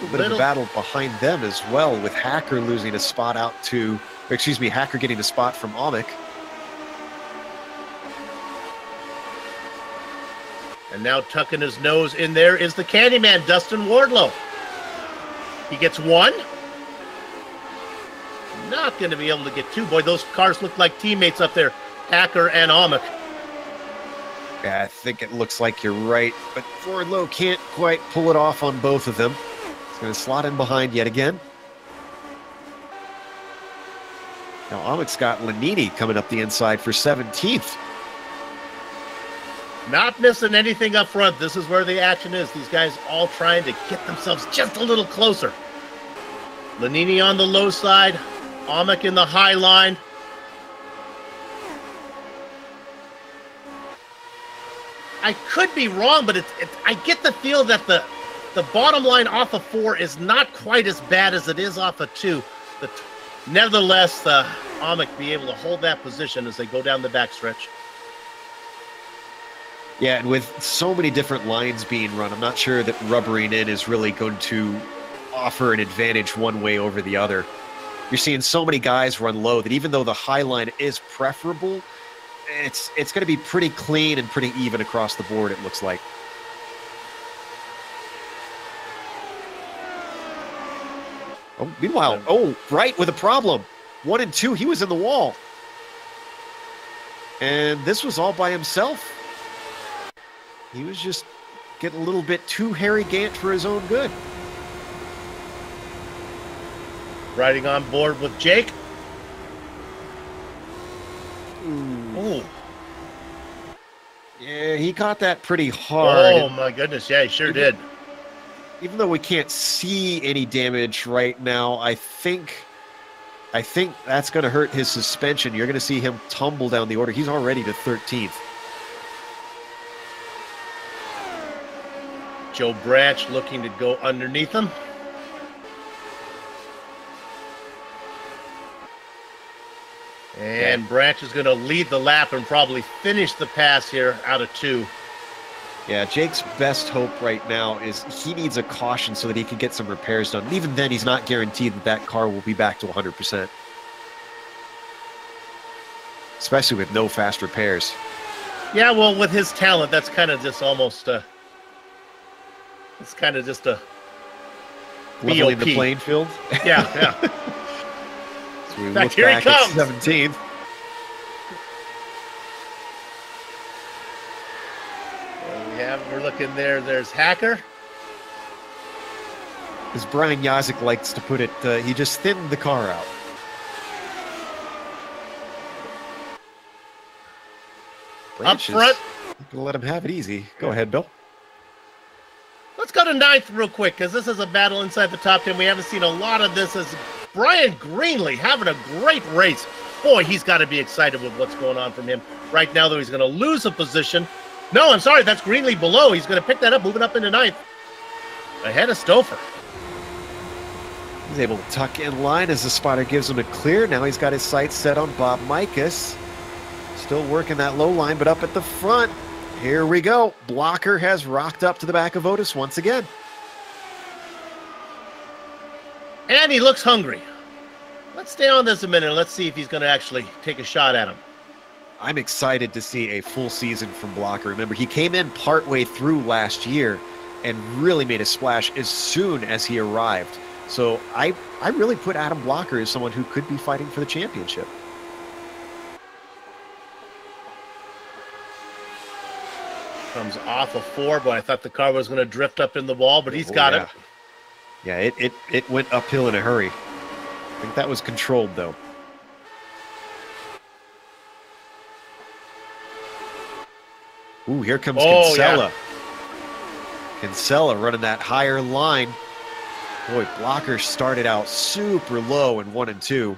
A little bit of a battle behind them as well, with Hacker losing a spot out to, Hacker getting a spot from Amick. And now tucking his nose in there is the Candyman, Dustin Wardlow. He gets 1. not going to be able to get two. Boy, those cars look like teammates up there, Hacker and Amick. Yeah, I think it looks like you're right, but Ford Lowe can't quite pull it off on both of them. It's going to slot in behind yet again. Now Amick's got Lanini coming up the inside for 17th. Not missing anything up front. This is where the action is. These guys all trying to get themselves just a little closer. Lanini on the low side, Amick in the high line. I could be wrong, but I get the feel that the bottom line off of 4 is not quite as bad as it is off of 2. Nevertheless, Amick be able to hold that position as they go down the backstretch. Yeah, and with so many different lines being run, I'm not sure that rubbering in is really going to offer an advantage one way over the other. You're seeing so many guys run low that even though the high line is preferable, it's going to be pretty clean and pretty even across the board, it looks like. Oh, meanwhile, Bright with a problem. 1 and 2, he was in the wall. And this was all by himself. He was just getting a little bit too Harry Gant for his own good. Riding on board with Jake. Ooh. Yeah, he caught that pretty hard. Oh, my goodness. Yeah, he sure did. Even though we can't see any damage right now, I think that's going to hurt his suspension. You're going to see him tumble down the order. He's already to 13th. Joe Branch looking to go underneath him. And Branch is going to lead the lap and probably finish the pass here out of 2. Yeah, Jake's best hope right now is he needs a caution so that he can get some repairs done. And even then, he's not guaranteed that that car will be back to 100%. Especially with no fast repairs. Yeah, well, with his talent, that's kind of just almost it's kind of just a leveling BOP. the playing field. Yeah, yeah. So we In fact, look here he back at comes. 17th. We're looking there. There's Hacker. As Brian Yazik likes to put it, he just thinned the car out. Up front. You can let him have it easy. Go ahead, Bill. Let's go to 9th real quick, because this is a battle inside the top 10. We haven't seen a lot of this. As Brian Greenlee having a great race. Boy, he's got to be excited with what's going on from him. Right now, though, he's going to lose a position. No, I'm sorry. That's Greenlee below. He's going to pick that up, moving up into 9th. Ahead of Stouffer. He's able to tuck in line as the spotter gives him a clear. Now he's got his sights set on Bob Mikas. Still working that low line, but up at the front. Here we go. Blocker has rocked up to the back of Otis once again. And he looks hungry. Let's stay on this a minute and let's see if he's going to actually take a shot at him. I'm excited to see a full season from Blocker. Remember, he came in partway through last year and really made a splash as soon as he arrived. So I really put Adam Blocker as someone who could be fighting for the championship. Comes off of 4, but I thought the car was going to drift up in the wall, but he's got it. Yeah, it went uphill in a hurry. I think that was controlled, though. Ooh, here comes Kinsella. Yeah. Kinsella running that higher line. Boy, Blocker started out super low in 1 and 2.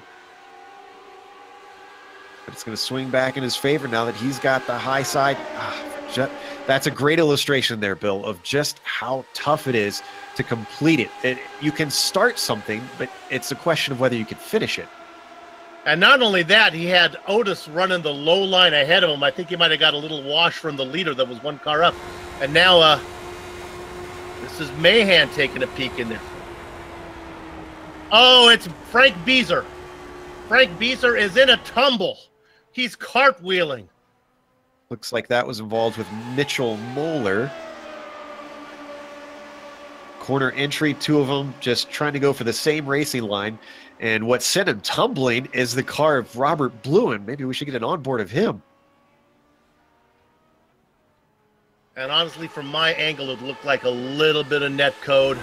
But it's going to swing back in his favor now that he's got the high side. That's a great illustration there, Bill, of just how tough it is to complete it. You can start something, but it's a question of whether you can finish it. And not only that, he had Otis running the low line ahead of him. I think he might have got a little wash from the leader that was one car up. And now this is Mahan taking a peek in there. Oh, it's Frank Beezer. Frank Beezer is in a tumble. He's cartwheeling. Looks like that was involved with Mitchell Moeller. Corner entry, 2 of them just trying to go for the same racing line. And what sent him tumbling is the car of Robert Bluen. Maybe we should get an onboard of him. And honestly, from my angle, it looked like a little bit of net code.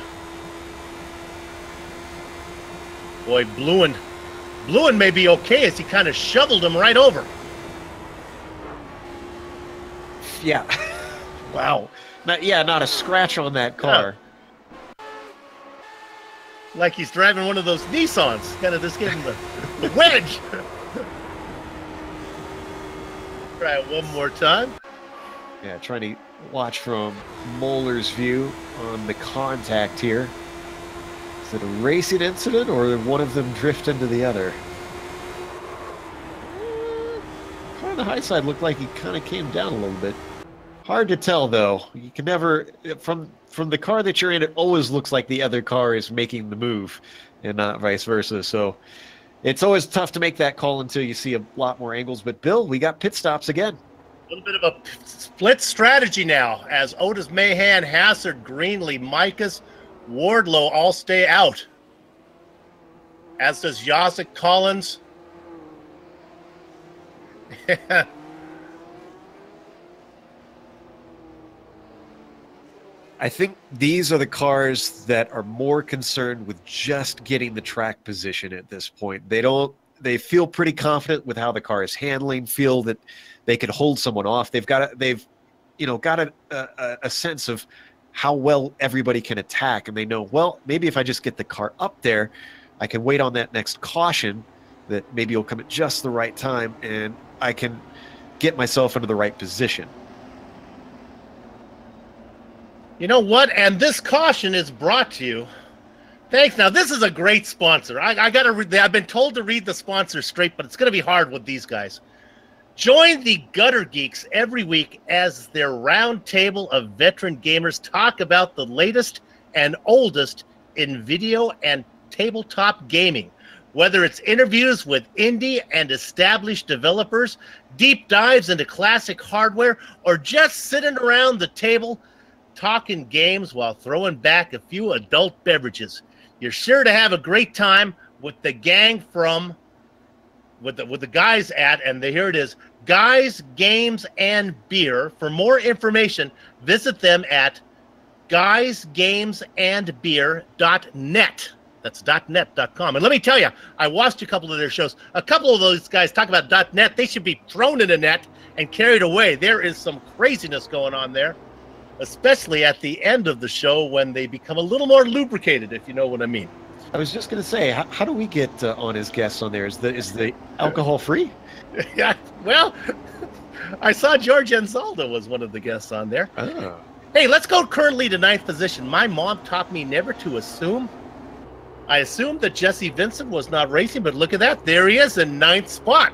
Boy, Bluen may be okay as he kind of shoveled him right over. Yeah. Wow. Not a scratch on that car. Yeah. Like he's driving one of those Nissans. Kind of just getting the wedge. Try it one more time. Yeah, trying to watch from Moeller's view on the contact here. Is it a racing incident or did one of them drift into the other? Car on the high side looked like he kind of came down a little bit. Hard to tell, though. You can never, from the car that you're in, it always looks like the other car is making the move and not vice versa. So it's always tough to make that call until you see a lot more angles. But, Bill, we got pit stops again. A little bit of a split strategy now as Otis Mahan, Hassard, Greenlee, Micas, Wardlow all stay out. As does Yasik, Collins. I think these are the cars that are more concerned with just getting the track position at this point. They feel pretty confident with how the car is handling, feel that they could hold someone off. They've got a sense of how well everybody can attack, and they know, well, maybe if I just get the car up there, I can wait on that next caution that maybe will come at just the right time, and I can get myself into the right position. You know what? And this caution is brought to you. Thanks. Now, this is a great sponsor. I got to read. I've been told to read the sponsor straight, but it's going to be hard with these guys. Join the Gutter Geeks every week as their round table of veteran gamers talk about the latest and oldest in video and tabletop gaming. Whether it's interviews with indie and established developers, deep dives into classic hardware, or just sitting around the table talking games while throwing back a few adult beverages, you're sure to have a great time with the gang from with the guys at, and here it is, Guys, Games, and Beer. For more information, visit them at guysgamesandbeer.net. That's .net.com. And let me tell you, I watched a couple of their shows. A couple of those guys talk about .net. They should be thrown in a net and carried away. There is some craziness going on there, especially at the end of the show when they become a little more lubricated, if you know what I mean. I was just going to say, how do we get on as guests on there? Is the alcohol free? Yeah, well, I saw George Anzaldo was one of the guests on there. Oh. Hey, let's go currently to 9th position. My mom taught me never to assume. I assumed that Jesse Vincent was not racing, but look at that. There he is in 9th spot.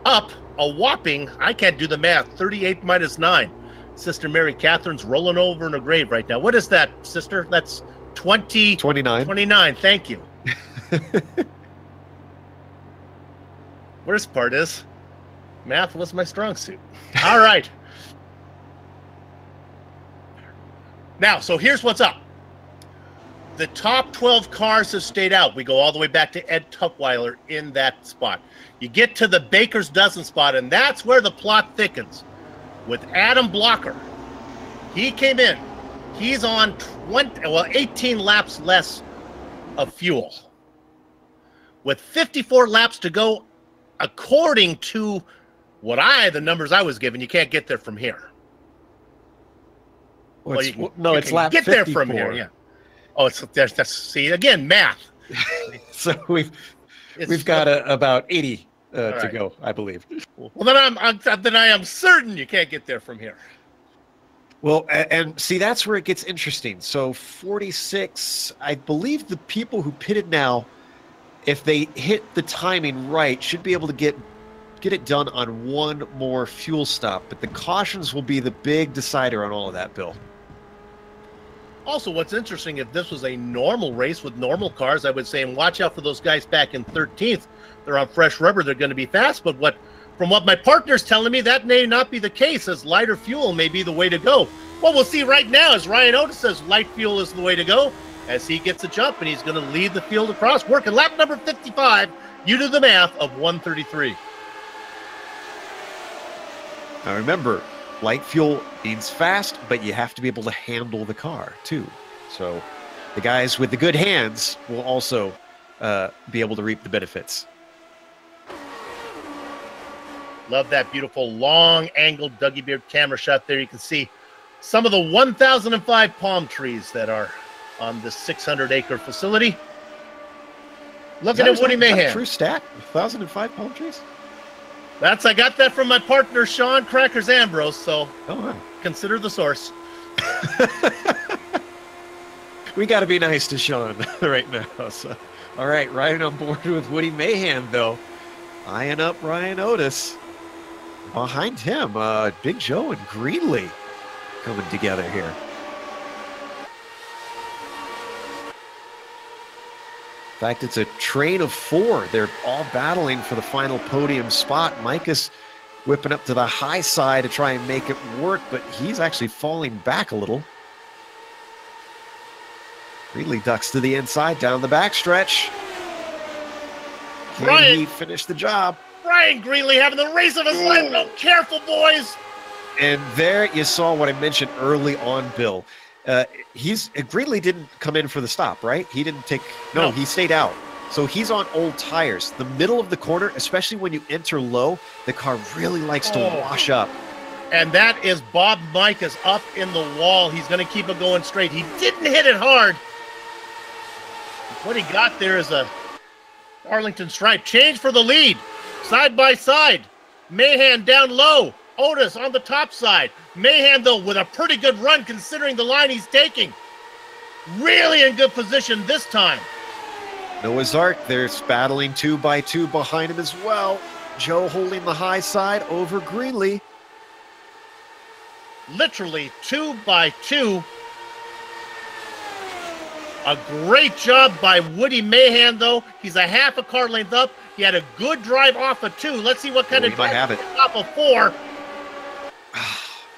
Up a whopping, I can't do the math, 38 minus 9. Sister Mary Catherine's rolling over in her grave right now. What is that, sister? That's 29. 29, thank you. Worst part is, math was my strong suit. All right. Now, so here's what's up. The top 12 cars have stayed out. We go all the way back to Ed Tutwiler in that spot. You get to the Baker's Dozen spot, and that's where the plot thickens. With Adam Blocker, he came in. He's on 18 laps less of fuel. With 54 laps to go, according to the numbers I was given, you can't get there from here. Well, it's lap get 54. There from here, yeah. Oh, that's see again, math. So we've got about 80 to go, I believe. Well, then I am certain you can't get there from here. Well, and see, that's where it gets interesting. So 46, I believe the people who pitted now, if they hit the timing right, should be able to get it done on one more fuel stop. But the cautions will be the big decider on all of that, Bill. Also, what's interesting, if this was a normal race with normal cars, I would say, and watch out for those guys back in 13th. They're on fresh rubber. They're going to be fast. But from what my partner's telling me, that may not be the case, as lighter fuel may be the way to go. What we'll see right now is Ryan Otis says light fuel is the way to go. as he gets a jump, and he's going to lead the field across, working lap number 55. You do the math of 133. Now remember, light fuel means fast, but you have to be able to handle the car too. So the guys with the good hands will also be able to reap the benefits. Love that beautiful long-angled Dougie Beard camera shot there. You can see some of the 1005 palm trees that are on this 600-acre facility. Looking at Woody Mayhem. True stat? 1,005 palm trees? I got that from my partner, Sean Crackers Ambrose, so consider the source. We got to be nice to Sean right now. So, all right, riding on board with Woody Mayhem, though. Eyeing up Ryan Otis. Behind him, Big Joe and Greenlee coming together here. In fact, it's a train of four. They're all battling for the final podium spot. Micah's whipping up to the high side to try and make it work, but he's actually falling back a little. Greenlee ducks to the inside, down the backstretch. Can he finish the job? Ryan Greenlee having the race of his life. Oh, careful, boys. And there you saw what I mentioned early on, Bill. Greenlee didn't come in for the stop, right? He didn't take, no, he stayed out. So he's on old tires. The middle of the corner, especially when you enter low, the car really likes to wash up. And that is Bob Micah's up in the wall. He's going to keep it going straight. He didn't hit it hard. What he got there is a Arlington stripe. Change for the lead. Side by side. Mahan down low. Otis on the top side. Mahan, though, with a pretty good run considering the line he's taking. Really in good position this time. Noah's Ark, they're battling 2 by 2 behind him as well. Joe holding the high side over Greenlee. Literally 2 by 2. A great job by Woody Mahan, though. He's a half a car length up. He had a good drive off of 2. Let's see what kind of drive off of 4.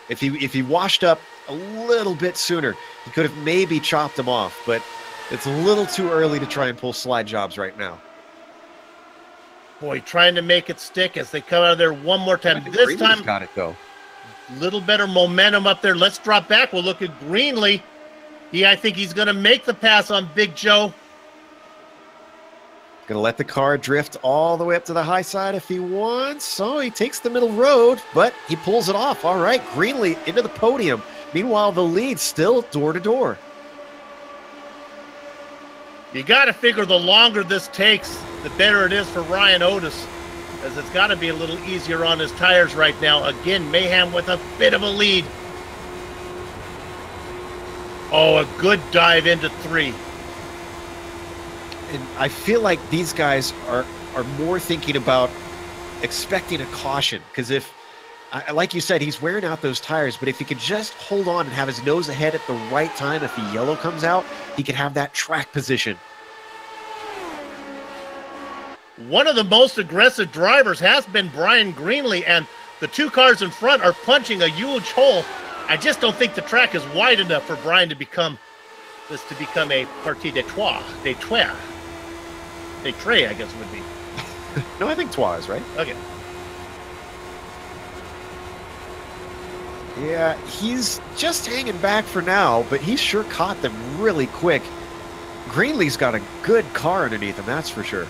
If he washed up a little bit sooner, he could have maybe chopped him off, but it's a little too early to try and pull slide jobs right now. Boy, trying to make it stick as they come out of there one more time. This time, got it though. Little better momentum up there. Let's drop back. We'll look at Greenlee. I think he's going to make the pass on Big Joe. Going to let the car drift all the way up to the high side if he wants. So he takes the middle road, but he pulls it off. All right, Greenlee into the podium. Meanwhile, the lead still door to door. You got to figure the longer this takes, the better it is for Ryan Otis, as it's got to be a little easier on his tires right now. Again, Mayhem with a bit of a lead. Oh, a good dive into 3. And I feel like these guys are more thinking about expecting a caution, because if, like you said, he's wearing out those tires, but if he could just hold on and have his nose ahead at the right time, if the yellow comes out, he could have that track position. One of the most aggressive drivers has been Brian Greenlee, and the 2 cars in front are punching a huge hole. I just don't think the track is wide enough for Brian to become a partie de trois, de trois, I guess it would be. No, I think trois is right. Okay. Yeah, he's just hanging back for now, but he sure caught them really quick. Greenlee's got a good car underneath him, that's for sure.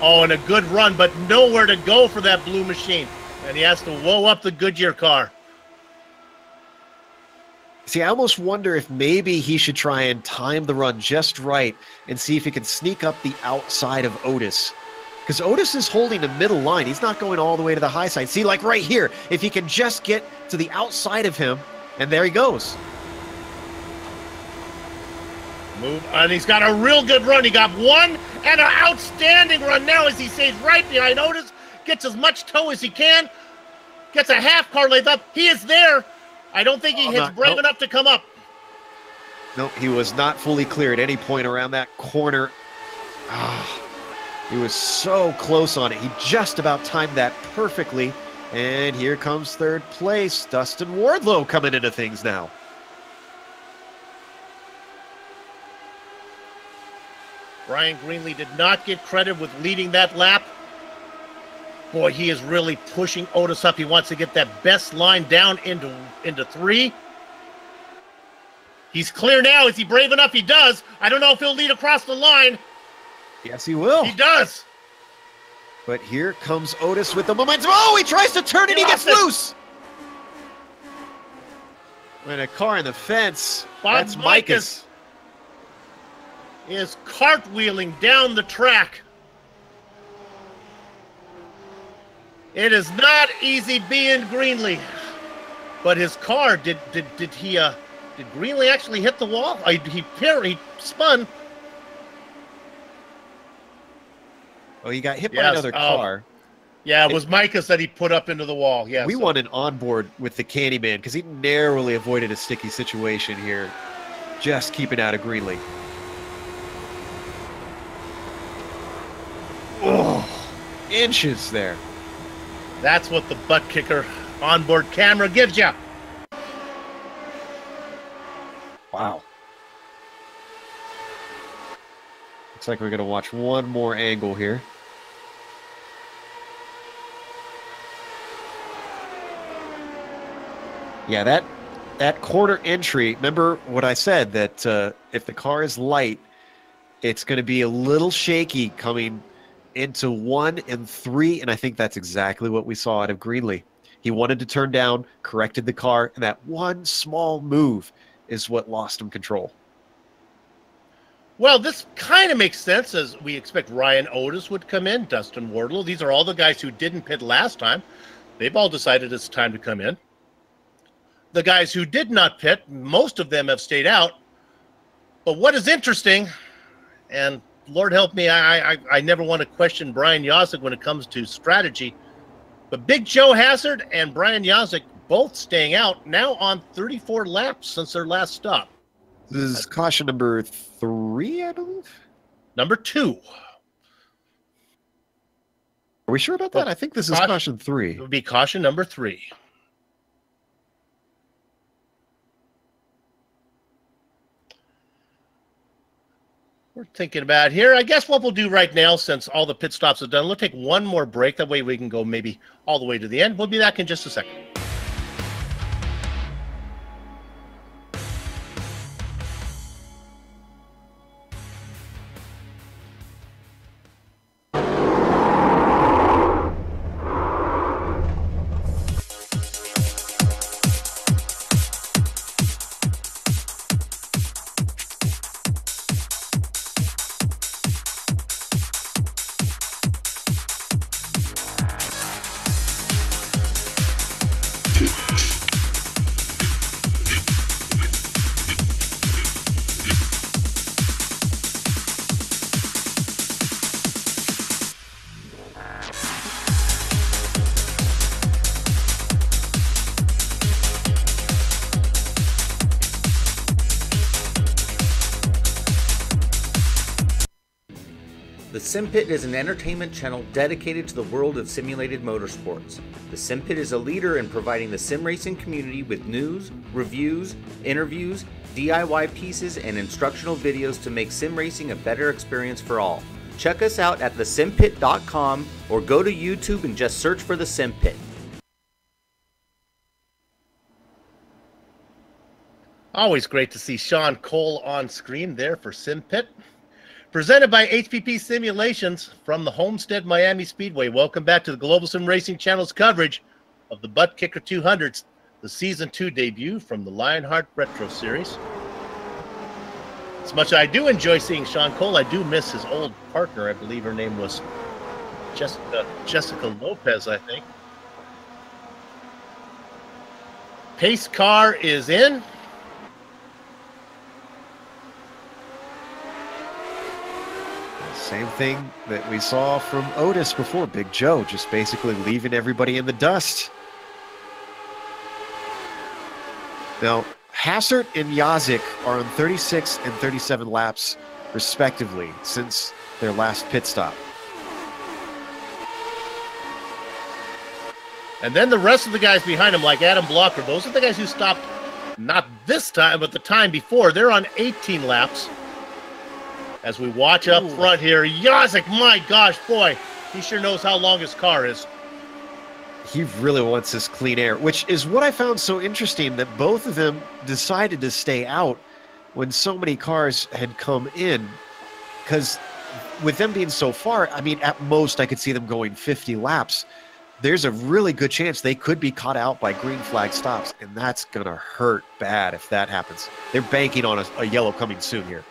Oh, and a good run, but nowhere to go for that blue machine. And he has to whoa up the Goodyear car. See, I almost wonder if maybe he should try and time the run just right and see if he can sneak up the outside of Otis. Because Otis is holding the middle line. He's not going all the way to the high side. See, like right here, if he can just get to the outside of him, and there he goes. And he's got a real good run. He got one and an outstanding run now as he stays right behind Otis, gets as much toe as he can, gets a half car length up. He is there. I don't think he hits brave enough to come up. Nope, he was not fully clear at any point around that corner. He was so close on it. He just about timed that perfectly. And here comes 3rd place. Dustin Wardlow coming into things now. Brian Greenlee did not get credit with leading that lap. Boy, he is really pushing Otis up. He wants to get that best line down into 3. He's clear now. Is he brave enough? He does. I don't know if he'll lead across the line. Yes, he will. He does. But here comes Otis with the momentum. Oh, he tries to turn and he gets loose. When a car in the fence, that's Micah's. Is cartwheeling down the track. It is not easy being Greenlee, but his car did Greenlee actually hit the wall? He spun. Oh, he got hit by another car. Yeah, it was Micah's that he put up into the wall. Yeah, we want an onboard with the Candyman because he narrowly avoided a sticky situation here, just keeping out of Greenlee. Oh, inches there. That's what the butt kicker onboard camera gives you. Wow. Looks like we're going to watch one more angle here. Yeah, that quarter entry, remember what I said, that if the car is light, it's going to be a little shaky coming into 1 and 3, and I think that's exactly what we saw out of Greenlee. He wanted to turn down, corrected the car, and that one small move is what lost him control. Well, this kind of makes sense, as we expect Ryan Otis would come in, Dustin Wardlow. These are all the guys who didn't pit last time. They've all decided it's time to come in. The guys who did not pit, most of them have stayed out. But what is interesting, and Lord help me, I never want to question Brian Yosek when it comes to strategy, but Big Joe Hazard and Brian Yosek both staying out now on 34 laps since their last stop. This is caution number 3, I believe? Number 2. Are we sure about that? I think this is caution 3. It would be caution number 3. We're thinking about here. I guess what we'll do right now, since all the pit stops are done, we'll take one more break. That way we can go maybe all the way to the end. We'll be back in just a second. The SimPit is an entertainment channel dedicated to the world of simulated motorsports. The SimPit is a leader in providing the sim racing community with news, reviews, interviews, DIY pieces, and instructional videos to make sim racing a better experience for all. Check us out at thesimpit.com or go to YouTube and just search for the SimPit. Always great to see Sean Cole on screen there for SimPit. Presented by HPP Simulations from the Homestead Miami Speedway. Welcome back to the Global SimRacing Channel's coverage of the Butt Kicker 200s, the Season 2 debut from the Lionheart Retro Series. As much as I do enjoy seeing Sean Cole, I do miss his old partner. I believe her name was Jessica Lopez, I think. Pace car is in. Same thing that we saw from Otis before. Big Joe just basically leaving everybody in the dust. Now, Hassert and Yazik are on 36 and 37 laps, respectively, since their last pit stop. And then the rest of the guys behind him, like Adam Blocker, those are the guys who stopped not this time, but the time before. They're on 18 laps. As we watch up front here, Yazik, my gosh, boy, he sure knows how long his car is. He really wants this clean air, which is what I found so interesting, that both of them decided to stay out when so many cars had come in. Because with them being so far, I mean, at most I could see them going 50 laps. There's a really good chance they could be caught out by green flag stops, and that's going to hurt bad if that happens. They're banking on a yellow coming soon here.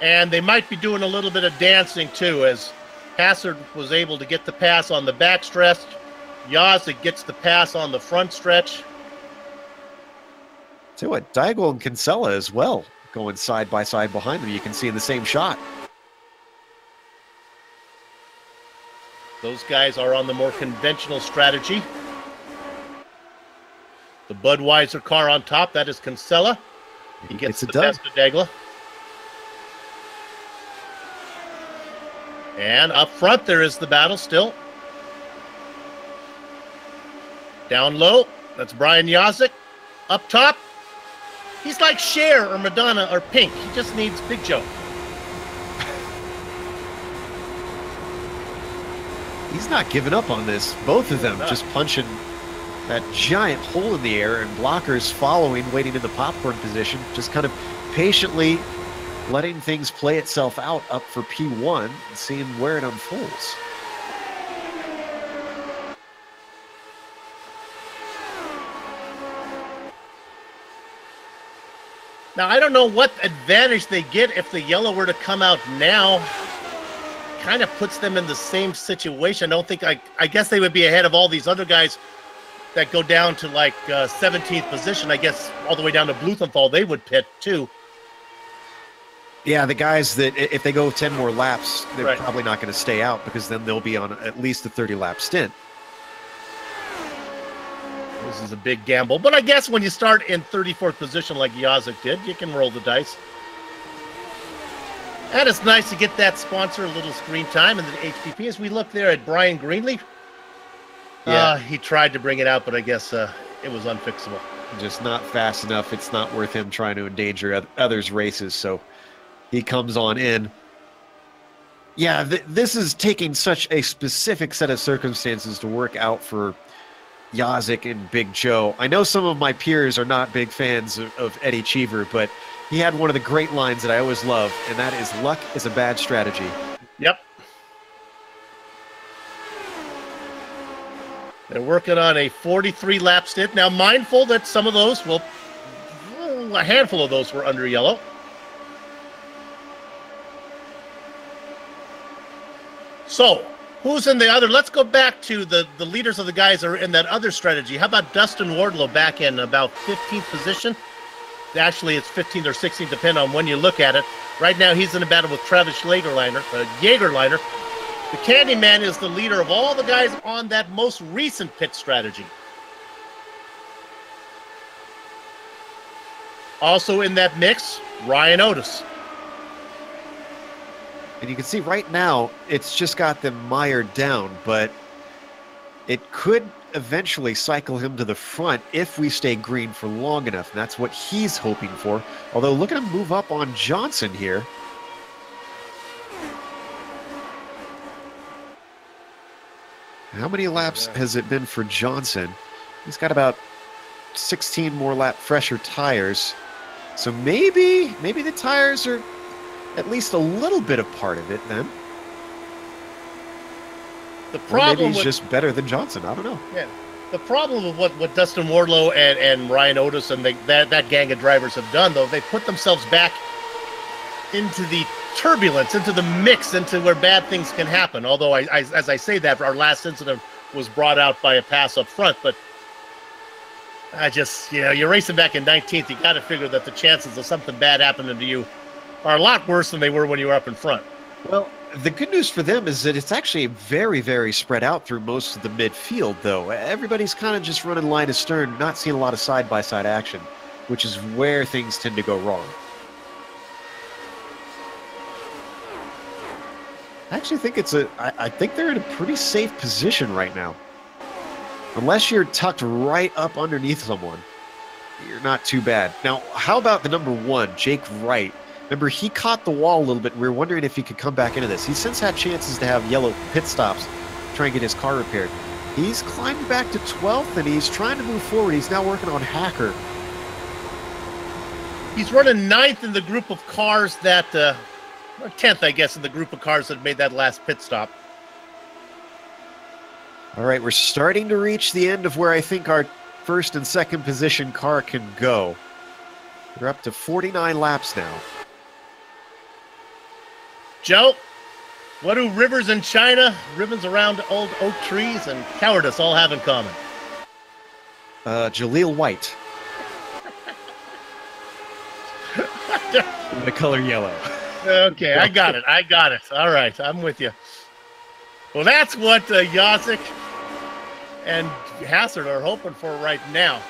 And they might be doing a little bit of dancing, too, as Hassard was able to get the pass on the back stretch. Yazik gets the pass on the front stretch. Tell you what, Diago and Kinsella as well, going side by side behind them. You can see in the same shot. Those guys are on the more conventional strategy. The Budweiser car on top, that is Kinsella. He gets the best of Degla. And up front, there is the battle still. Down low, that's Brian Yazik. Up top, he's like Cher or Madonna or Pink. He just needs Big Joe. He's not giving up on this. Both of them just punching that giant hole in the air, and blockers following, waiting in the popcorn position, just kind of patiently letting things play itself out up for P1 and seeing where it unfolds. Now, I don't know what advantage they get if the yellow were to come out now. Kind of puts them in the same situation. I don't think, I guess they would be ahead of all these other guys that go down to like 17th position. I guess all the way down to Bluthenthal, they would pit too. Yeah, the guys that, if they go 10 more laps, they're Right. probably not going to stay out, because then they'll be on at least a 30-lap stint. This is a big gamble. But I guess when you start in 34th position like Yazik did, you can roll the dice. And it's nice to get that sponsor a little screen time in the HPP. As we look there at Brian Greenlee, he tried to bring it out, but I guess it was unfixable. Just not fast enough. It's not worth him trying to endanger others' races, so he comes on in. Yeah, this is taking such a specific set of circumstances to work out for Yazik and Big Joe. I know some of my peers are not big fans of Eddie Cheever, but he had one of the great lines that I always love, and that is, luck is a bad strategy. Yep. They're working on a 43-lap stint. Now, mindful that some of those will, a handful of those were under yellow. So, who's in the other? Let's go back to the leaders of the guys that are in that other strategy. How about Dustin Wardlow back in about 15th position? Actually, it's 15th or 16th, depending on when you look at it. Right now, he's in a battle with Travis Jagerliner. The Candyman is the leader of all the guys on that most recent pit strategy. Also in that mix, Ryan Otis. And you can see right now, it's just got them mired down, but it could eventually cycle him to the front if we stay green for long enough, and that's what he's hoping for. Although, look at him move up on Johnson here. How many laps has it been for Johnson? He's got about 16 more fresher tires. So maybe the tires are at least a little bit of part of it then. The problem, or maybe he's just better than Johnson. I don't know. Yeah, the problem of what Dustin Wardlow and Ryan Otis and that gang of drivers have done, though, they put themselves back into the turbulence, into the mix, into where bad things can happen. Although, as I say that, our last incident was brought out by a pass up front, but you're racing back in 19th. You got to figure that the chances of something bad happening to you are a lot worse than they were when you were up in front. Well, the good news for them is that it's actually very, very spread out through most of the midfield, though. Everybody's kind of just running line astern, not seeing a lot of side-by-side action, which is where things tend to go wrong. I actually think I think they're in a pretty safe position right now. Unless you're tucked right up underneath someone, you're not too bad. Now, how about the number one, Jake Wright? Remember, he caught the wall a little bit. We were wondering if he could come back into this. He's since had chances to have yellow pit stops, try and get his car repaired. He's climbed back to 12th, and he's trying to move forward. He's now working on Hacker. He's running 9th in the group of cars that, 10th, I guess, in the group of cars that made that last pit stop. All right, we're starting to reach the end of where I think our first and second position car can go. We're up to 49 laps now. Joe, what do rivers in China, ribbons around old oak trees, and cowardice all have in common? Jaleel White. The color yellow. Okay, I got it. I got it. All right, I'm with you. Well, that's what Yazik and Hassard are hoping for right now.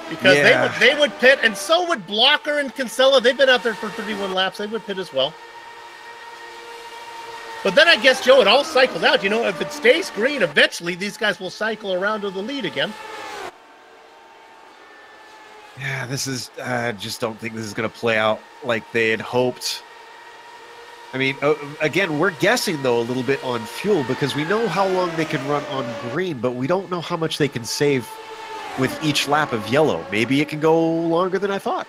Because they would pit, and so would Blocker and Kinsella. They've been out there for 31 laps. They would pit as well. But then I guess, Joe, it all cycles out. You know, if it stays green, eventually these guys will cycle around to the lead again. Yeah, I just don't think this is going to play out like they had hoped. I mean, again, we're guessing, though, a little bit on fuel because we know how long they can run on green, but we don't know how much they can save with each lap of yellow. Maybe it can go longer than I thought.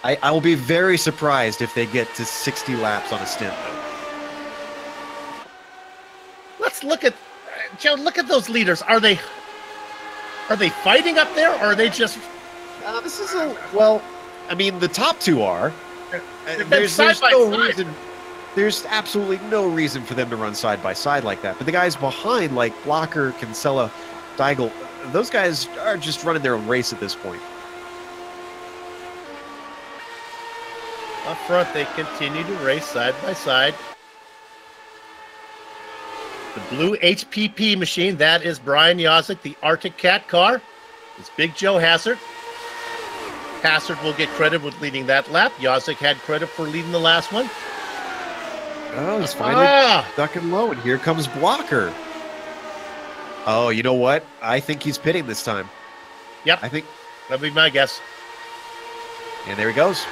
Yeah. I will be very surprised if they get to 60 laps on a stint, though. Let's look at, Joe, look at those leaders. Are they fighting up there, or are they just... this is well, I mean, the top two are. There's absolutely no reason for them to run side by side like that. But the guys behind, like Blocker, Kinsella, Deigel, those guys are just running their own race at this point. Up front, they continue to race side by side. The blue HPP machine, that is Brian Yazik. The Arctic Cat car is Big Joe Hassard. Hassard will get credit with leading that lap. Yazik had credit for leading the last one. Oh, he's finally ducking low, and here comes Blocker. Oh, you know what? I think he's pitting this time. Yep. I think that'd be my guess. And there he goes.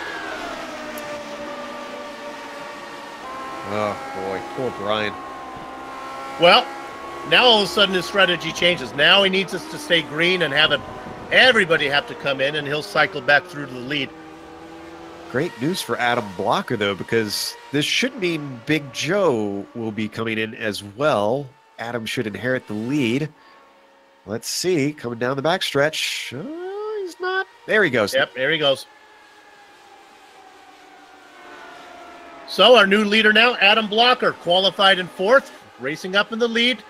Oh, boy. Poor Brian. Well, now all of a sudden his strategy changes. Now he needs us to stay green and have everybody have to come in, and he'll cycle back through to the lead. Great news for Adam Blocker, though, because this should mean Big Joe will be coming in as well. Adam should inherit the lead. Let's see. Coming down the backstretch. He's not. There he goes. Yep, there he goes. So our new leader now, Adam Blocker, qualified in 4th, racing up in the lead.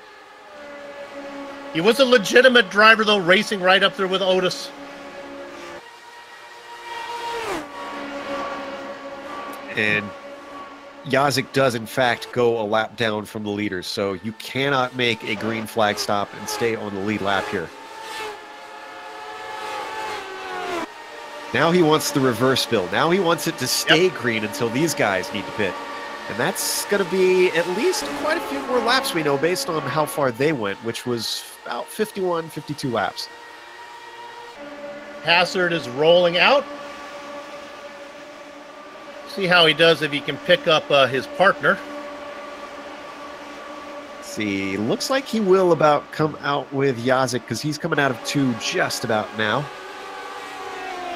He was a legitimate driver, though, racing right up there with Otis. And Yazik does, in fact, go a lap down from the leaders, so you cannot make a green flag stop and stay on the lead lap here. Now he wants the reverse build. Now he wants it to stay green until these guys need to pit. And that's going to be at least quite a few more laps, we know, based on how far they went, which was about 51, 52 laps. Hassard is rolling out. See how he does if he can pick up his partner. See, looks like he will about come out with Yazik because he's coming out of 2 just about now.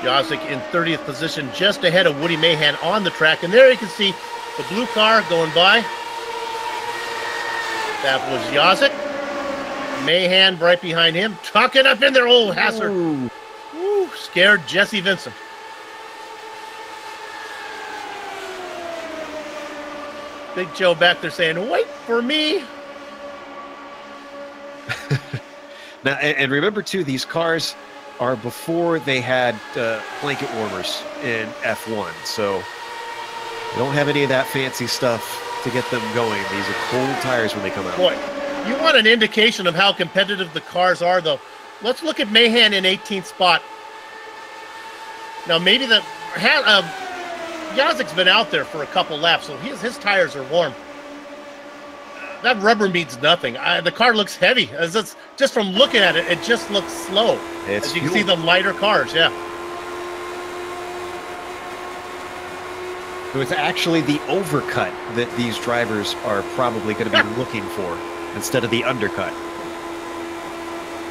Yazik in 30th position, just ahead of Woody Mahan on the track. And there you can see the blue car going by. That was Yazik. Mahan right behind him, tucking up in there. Oh, Hassard. Ooh, scared Jesse Vincent. Big Joe back there saying, wait for me. Now, and remember, too, these cars are before they had blanket warmers in F1. So they don't have any of that fancy stuff to get them going. These are cold tires when they come out. Boy, you want an indication of how competitive the cars are, though. Let's look at Mahan in 18th spot. Now, maybe Yazik's been out there for a couple laps, so his tires are warm. That rubber means nothing. The car looks heavy. Just from looking at it, it just looks slow. As you can see, the lighter cars, yeah. So it's actually the overcut that these drivers are probably going to be looking for instead of the undercut.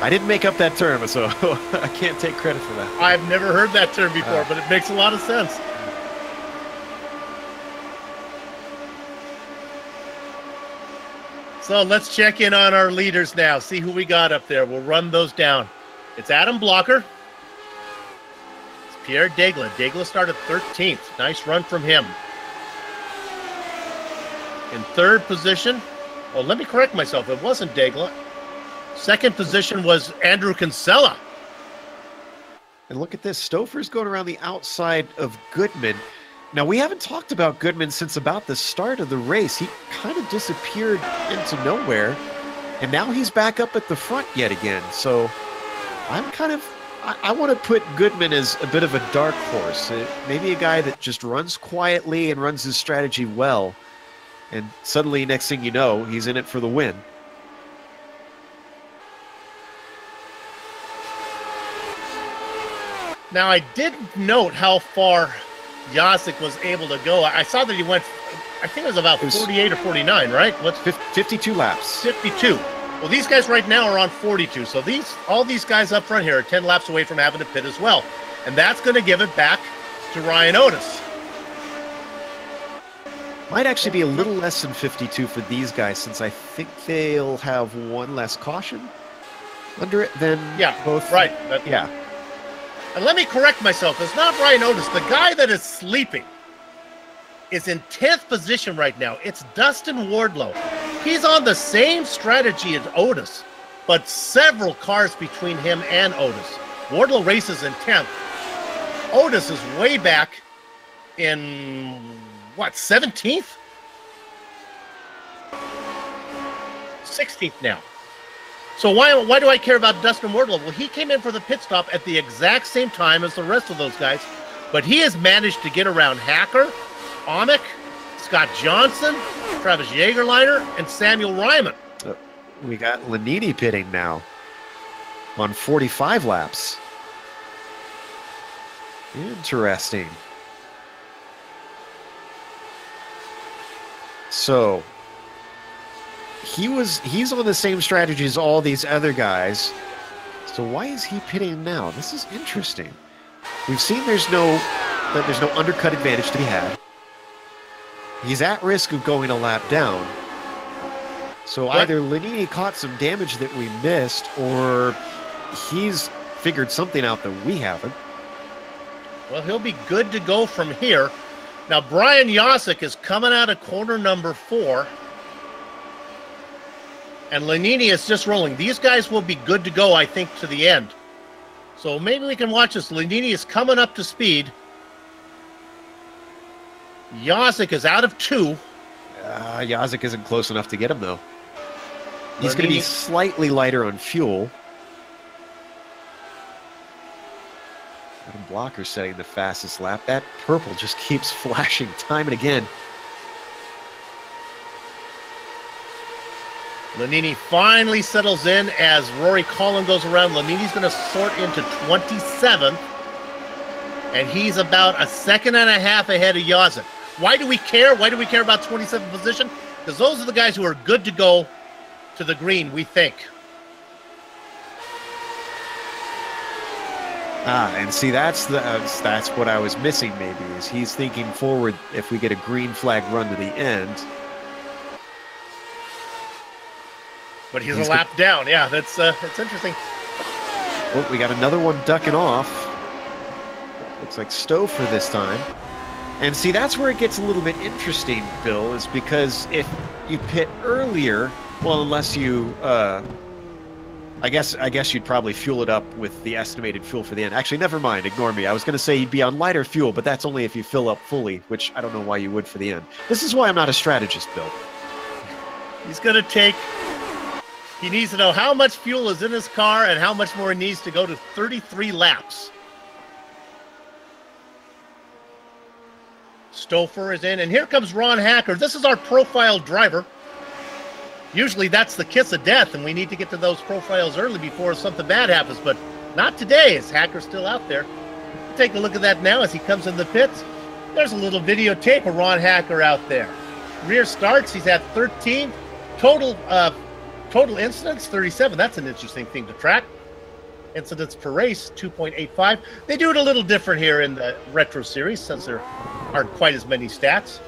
I didn't make up that term, so I can't take credit for that. I've never heard that term before, but it makes a lot of sense. So let's check in on our leaders now, see who we got up there. We'll run those down. It's Adam Blocker. Pierre Degla. Degla started 13th. Nice run from him. In third position, well, let me correct myself. It wasn't Degla. Second position was Andrew Kinsella. And look at this. Stouffer's going around the outside of Goodman. Now, we haven't talked about Goodman since about the start of the race. He kind of disappeared into nowhere, and now he's back up at the front yet again. So I'm kind of... I want to put Goodman as a bit of a dark horse, maybe a guy that just runs quietly and runs his strategy well, and suddenly, next thing you know, he's in it for the win. Now, I did note how far Jacek was able to go. I saw that he went, I think it was about 48 or 49, right? What's 52 laps. 52. Well, these guys right now are on 42, so all these guys up front here are 10 laps away from having to pit as well. And that's going to give it back to Ryan Otis. Might actually be a little less than 52 for these guys, since I think they'll have one less caution under it than both. Right. Yeah. And let me correct myself. It's not Ryan Otis. The guy that is sleeping is in 10th position right now. It's Dustin Wardlow. He's on the same strategy as Otis, but several cars between him and Otis. Wardlow races in 10th. Otis is way back in, what, 17th? 16th now. So why do I care about Dustin Wardlow? Well, he came in for the pit stop at the exact same time as the rest of those guys, but he has managed to get around Hacker, Amick, Scott Johnson, Travis Jagerliner, and Samuel Ryman. We got Lanini pitting now on 45 laps. Interesting. So he's on the same strategy as all these other guys. So why is he pitting now? This is interesting. We've seen there's no undercut advantage to be had. He's at risk of going a lap down. So either Lanini caught some damage that we missed, or he's figured something out that we haven't. Well, he'll be good to go from here. Now, Brian Jacek is coming out of corner number 4. And Lanini is just rolling. These guys will be good to go, I think, to the end. So maybe we can watch this. Lanini is coming up to speed. Jacek is out of 2. Jacek isn't close enough to get him, though. He's going to be slightly lighter on fuel. Adam Blocker setting the fastest lap. That purple just keeps flashing time and again. Lanini finally settles in as Rory Collin goes around. Lanini's going to sort into 27th. And he's about a second and a half ahead of Jacek. Why do we care? Why do we care about 27th position? Because those are the guys who are good to go to the green, we think. And see, that's what I was missing, maybe, is he's thinking forward if we get a green flag run to the end. But he's a lap down. Yeah, that's interesting. Well, we got another one ducking off. Looks like Stouffer this time. And see, that's where it gets a little bit interesting, Bill, is because if you pit earlier, well, unless you, I guess you'd probably fuel it up with the estimated fuel for the end. Actually, never mind, ignore me. I was going to say you'd be on lighter fuel, but that's only if you fill up fully, which I don't know why you would for the end. This is why I'm not a strategist, Bill. He's going to take... He needs to know how much fuel is in his car and how much more he needs to go to 33 laps. Stouffer is in, and here comes Ron Hacker. This is our profile driver. Usually that's the kiss of death, and we need to get to those profiles early before something bad happens, but not today, as Hacker's still out there. Take a look at that now as he comes in the pits. There's a little videotape of Ron Hacker out there. Rear starts, he's at 13. Total incidents, 37. That's an interesting thing to track. Incidents per race, 2.85. They do it a little different here in the Retro Series since there aren't quite as many stats.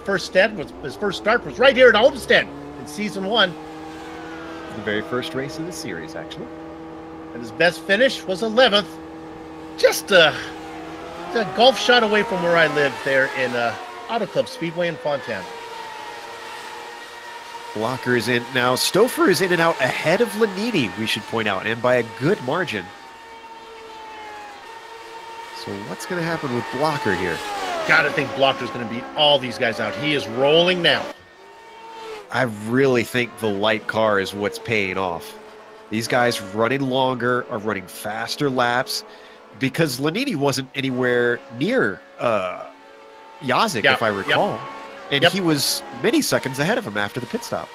His first start was right here at Homestead in Season 1. The very first race of the series, actually. And his best finish was 11th. Just a golf shot away from where I live there in Auto Club Speedway in Fontana. Blocker is in now. Stouffer is in and out ahead of Lanini, we should point out, and by a good margin. So what's going to happen with Blocker here? Gotta think Blocker's going to beat all these guys out. He is rolling now. I really think the light car is what's paying off. These guys running longer, are running faster laps, because Lanini wasn't anywhere near Yazik, if I recall. And he was many seconds ahead of him after the pit stop.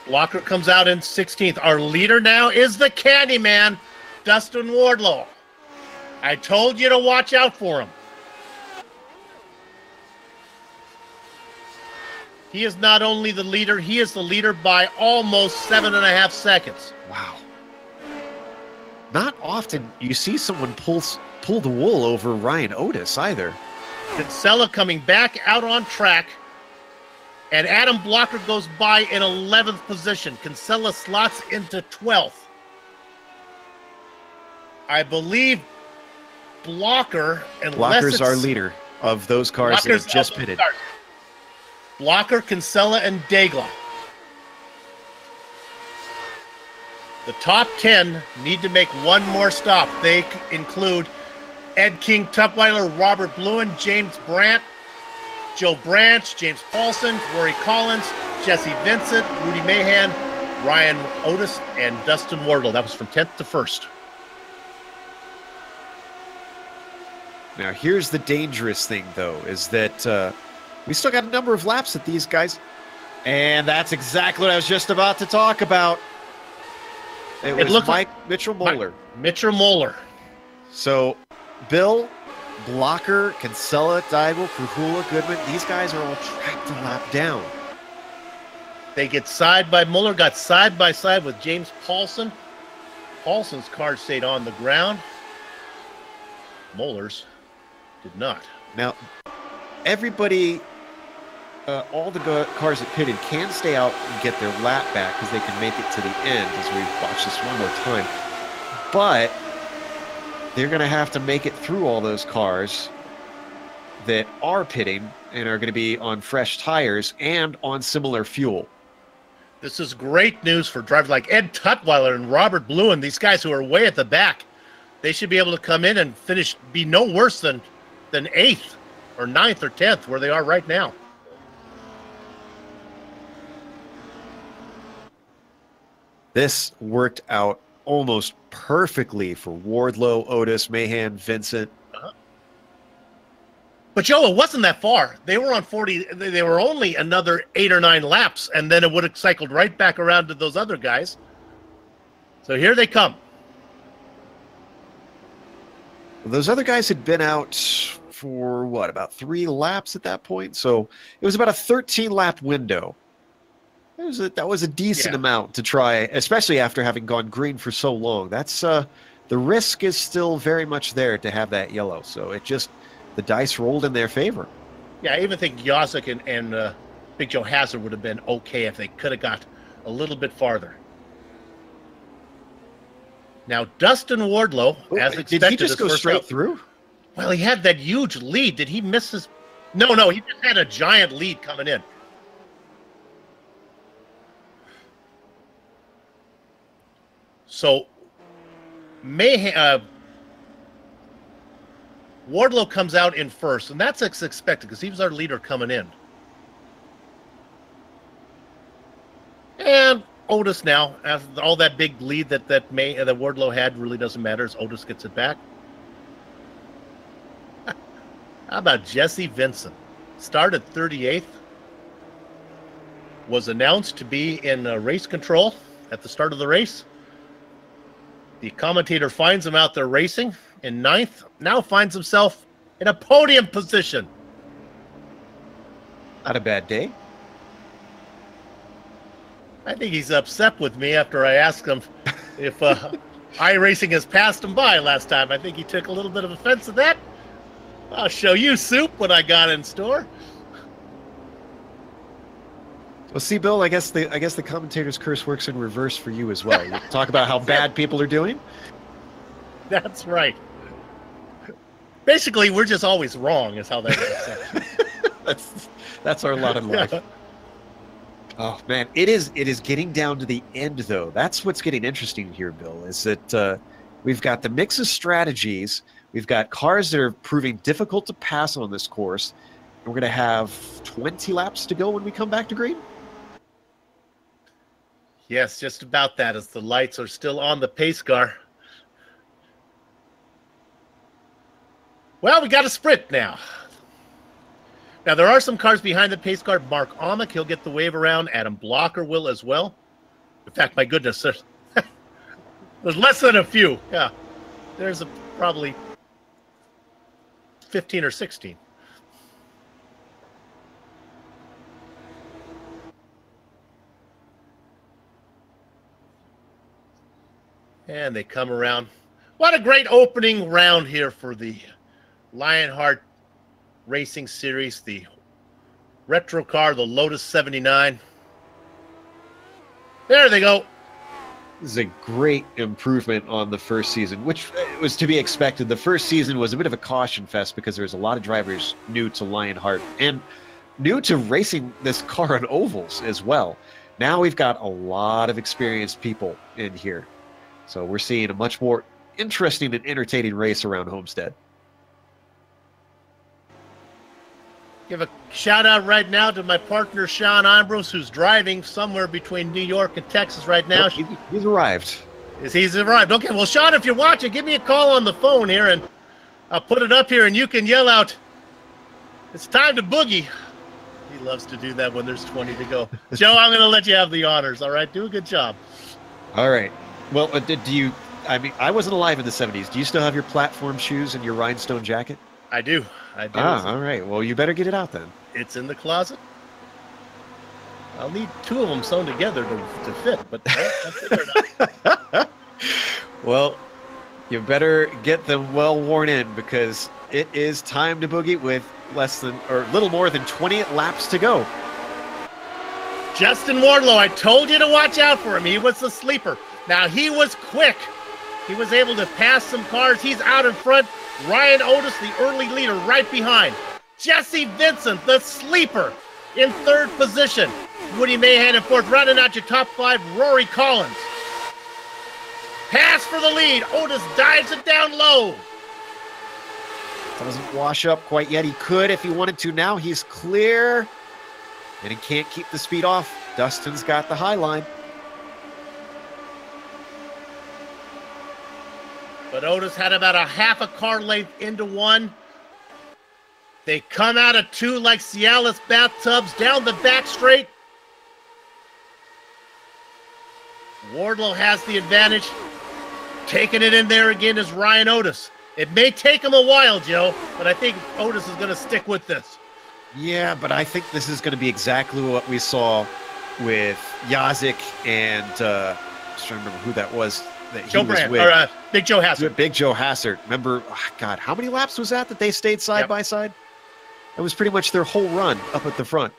Blocker comes out in 16th. Our leader now is the Candyman, Dustin Wardlow. I told you to watch out for him. He is not only the leader, he is the leader by almost 7.5 seconds. Wow. Not often you see someone pull the wool over Ryan Otis either. Kinsella coming back out on track, and Adam Blocker goes by in 11th position. Kinsella slots into 12th. I believe Blocker's our leader of those cars that have just pitted. Blocker, Kinsella, and Daigle. The top 10 need to make one more stop. They include Ed King Tutwiler, Robert Bluen, James Brandt, Joe Branch, James Paulson, Rory Collins, Jesse Vincent, Rudy Mahan, Ryan Otis, and Dustin Wardle. That was from 10th to 1st. Now, here's the dangerous thing, though, is that we still got a number of laps at these guys. And that's exactly what I was just about to talk about. It was Mitchell Moeller. Mitchell Moeller. So, Bill, Blocker, Kinsella, Daigle, Krahula, Goodman, these guys are all tracked a lap down. They get Mueller got side by side with James Paulson. Paulson's car stayed on the ground. Moeller's did not. Now, everybody, all the cars that pitted can stay out and get their lap back because they can make it to the end as we watch this one more time. But they're going to have to make it through all those cars that are pitting and are going to be on fresh tires and on similar fuel. This is great news for drivers like Ed Tutwiler and Robert Bluen, these guys who are way at the back. They should be able to come in and finish, be no worse than 8th or 9th or 10th where they are right now. This worked out almost perfectly for Wardlow, Otis, Mahan, Vincent. But Joe, it wasn't that far. They were on 40. They were only another 8 or 9 laps, and then it would have cycled right back around to those other guys. So here they come. Those other guys had been out for, what, about 3 laps at that point? So it was about a 13-lap window. That was a decent amount to try, especially after having gone green for so long. That's the risk is still very much there to have that yellow. So it just, the dice rolled in their favor. Yeah, I even think Yazik and Big Joe Hazard would have been okay if they could have got a little bit farther. Now, Dustin Wardlow, as expected, did he just go straight through? Well, he had that huge lead. Did he miss his? No, he just had a giant lead coming in. So, Wardlow comes out in first, and that's expected because he was our leader coming in. And Otis now, after all that big lead that Wardlow had, really doesn't matter as Otis gets it back. How about Jesse Vincent? Started 38th. Was announced to be in race control at the start of the race. The commentator finds him out there racing in 9th. Now finds himself in a podium position. Not a bad day. I think he's upset with me after I asked him if iRacing has passed him by last time. I think he took a little bit of offense to that. I'll show you, Soup, what I got in store. Well, see, Bill, I guess the commentator's curse works in reverse for you as well. You talk about how bad people are doing. That's right. Basically, we're just always wrong, is how that works. That's our lot in life. Oh man, it is getting down to the end though. That's what's getting interesting here, Bill, is that we've got the mix of strategies. We've got cars that are proving difficult to pass on this course. And we're going to have 20 laps to go when we come back to green. Yes, just about that, as the lights are still on the pace car. Well, we got a sprint now. Now, there are some cars behind the pace car. Mark Amick, he'll get the wave around. Adam Blocker will as well. In fact, my goodness, there's less than a few. Yeah, there's probably 15 or 16. And they come around. What a great opening round here for the Lionheart Racing Series, the retro car, the Lotus 79. There they go. This is a great improvement on the first season, which was to be expected. The first season was a bit of a caution fest because there was a lot of drivers new to Lionheart and new to racing this car on ovals as well. Now we've got a lot of experienced people in here. So we're seeing a much more interesting and entertaining race around Homestead. Give a shout out right now to my partner, Sean Ambrose, who's driving somewhere between New York and Texas right now. Oh, he's arrived. He's arrived. Okay, well, Sean, if you're watching, give me a call on the phone here, and I'll put it up here, and you can yell out, "It's time to boogie." He loves to do that when there's 20 to go. Joe, I'm going to let you have the honors, all right? Do a good job. All right. Well, I wasn't alive in the 70s. Do you still have your platform shoes and your rhinestone jacket? I do. All right. Well, you better get it out then. It's in the closet. I'll need two of them sewn together to fit, but I'll figure it out. Well, you better get them well worn in because it is time to boogie with little more than 20 laps to go. Justin Wardlow, I told you to watch out for him. He was the sleeper. Now, he was quick. He was able to pass some cars. He's out in front. Ryan Otis, the early leader, right behind. Jesse Vincent, the sleeper, in third position. Woody Mahan in fourth, rounding out your top five, Rory Collins. Pass for the lead. Otis dives it down low. Doesn't wash up quite yet. He could if he wanted to. Now he's clear, and he can't keep the speed off. Dustin's got the high line. But Otis had about a half a car length into one. They come out of two like Cialis bathtubs down the back straight. Wardlow has the advantage. Taking it in there again is Ryan Otis. It may take him a while, Joe, but I think Otis is going to stick with this. Yeah, but I think this is going to be exactly what we saw with Yazik and just trying to remember who that was. Joe Brand, or Big Joe Hassert. Big Joe Hassert. Remember, God, how many laps was that they stayed side by side? It was pretty much their whole run up at the front.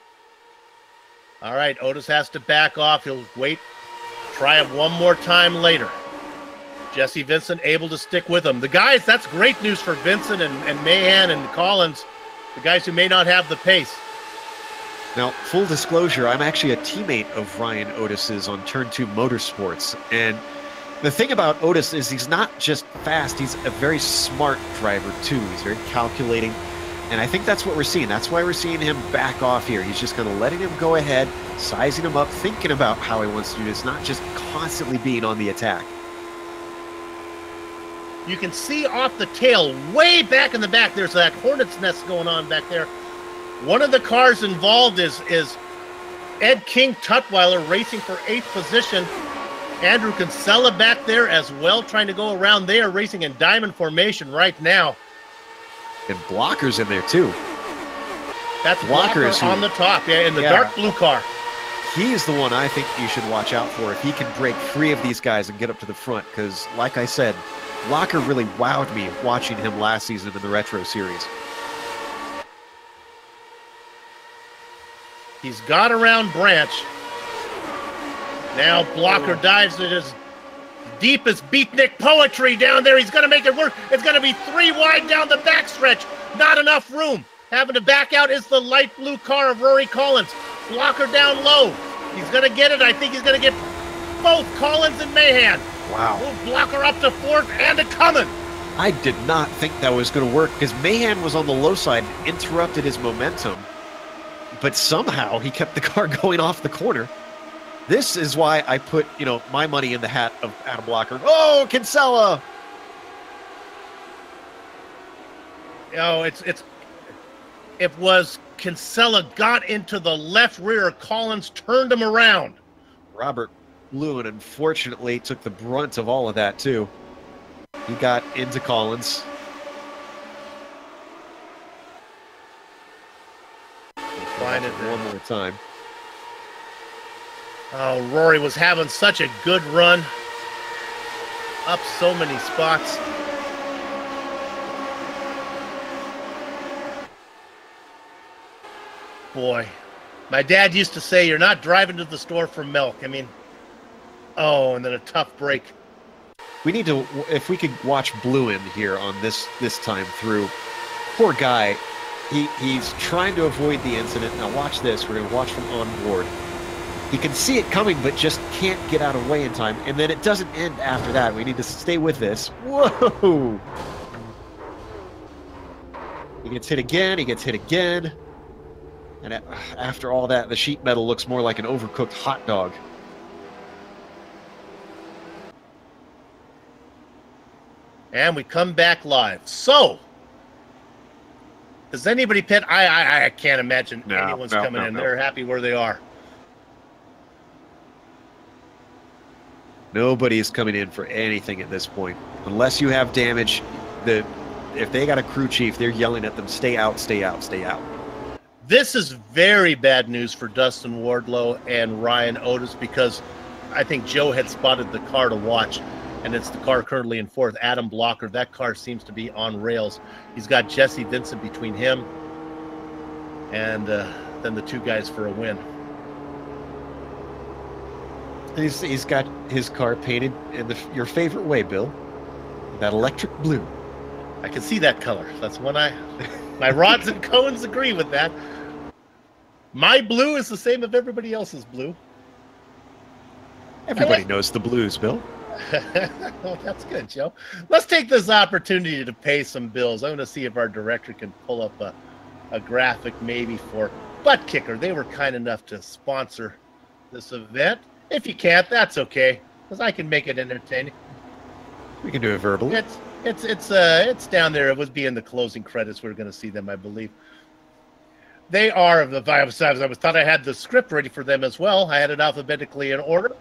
All right, Otis has to back off. He'll wait, try it one more time later. Jesse Vincent able to stick with him. The guys, that's great news for Vincent and Mahan and Collins, the guys who may not have the pace. Now, full disclosure, I'm actually a teammate of Ryan Otis's on Turn 2 Motorsports, and the thing about Otis is he's not just fast, he's a very smart driver too. He's very calculating, and I think that's what we're seeing. That's why we're seeing him back off here. He's just kind of letting him go ahead, sizing him up, thinking about how he wants to do this, not just constantly being on the attack. You can see off the tail, way back in the back, there's that hornet's nest going on back there. One of the cars involved is Ed King Tutwiler racing for 8th position. Andrew Kinsella back there as well, trying to go around there, racing in diamond formation right now. And Blocker's in there, too. That's Blocker on the top, yeah, in the dark blue car. He's the one I think you should watch out for if he can break free of these guys and get up to the front, because, like I said, Blocker really wowed me watching him last season in the Retro Series. He's got around Branch. Now Blocker dives at his deepest beatnik poetry down there. He's going to make it work. It's going to be 3 wide down the backstretch. Not enough room. Having to back out is the light blue car of Rory Collins. Blocker down low. He's going to get it. I think he's going to get both Collins and Mahan. Wow. Move Blocker up to 4th and a coming. I did not think that was going to work because Mahan was on the low side, interrupted his momentum, but somehow he kept the car going off the corner. This is why I put, my money in the hat of Adam Blocker. Oh, Kinsella! It was Kinsella got into the left rear. Collins turned him around. Robert Lewin, unfortunately, took the brunt of all of that, too. He got into Collins. Find it one more time. Oh, Rory was having such a good run. Up so many spots. Boy, my dad used to say, you're not driving to the store for milk. I mean, and then a tough break. We need to, if we could watch Blue in here on this time through. Poor guy. He's trying to avoid the incident. Now watch this. We're going to watch from on board. He can see it coming, but just can't get out of the way in time. And then it doesn't end after that. We need to stay with this. Whoa! He gets hit again. He gets hit again. And after all that, the sheet metal looks more like an overcooked hot dog. And we come back live. So, does anybody pit? I can't imagine anyone's coming in. They're happy where they are. Nobody is coming in for anything at this point. Unless you have damage, if they got a crew chief, they're yelling at them, stay out, stay out, stay out. This is very bad news for Dustin Wardlow and Ryan Otis because I think Joe had spotted the car to watch, and it's the car currently in 4th, Adam Blocker. That car seems to be on rails. He's got Jesse Vincent between him and then the 2 guys for a win. He's got his car painted in your favorite way, Bill. That electric blue. I can see that color. That's one my rods and cones agree with that. My blue is the same as everybody else's blue. Everybody knows the blues, Bill. Well, that's good, Joe. Let's take this opportunity to pay some bills. I'm going to see if our director can pull up a graphic maybe for Butt Kicker. They were kind enough to sponsor this event. If you can't, that's okay, because I can make it entertaining. We can do it verbally. It's down there. It would be in the closing credits. We're going to see them, I believe. They are the I thought I had the script ready for them as well. I had it alphabetically in order.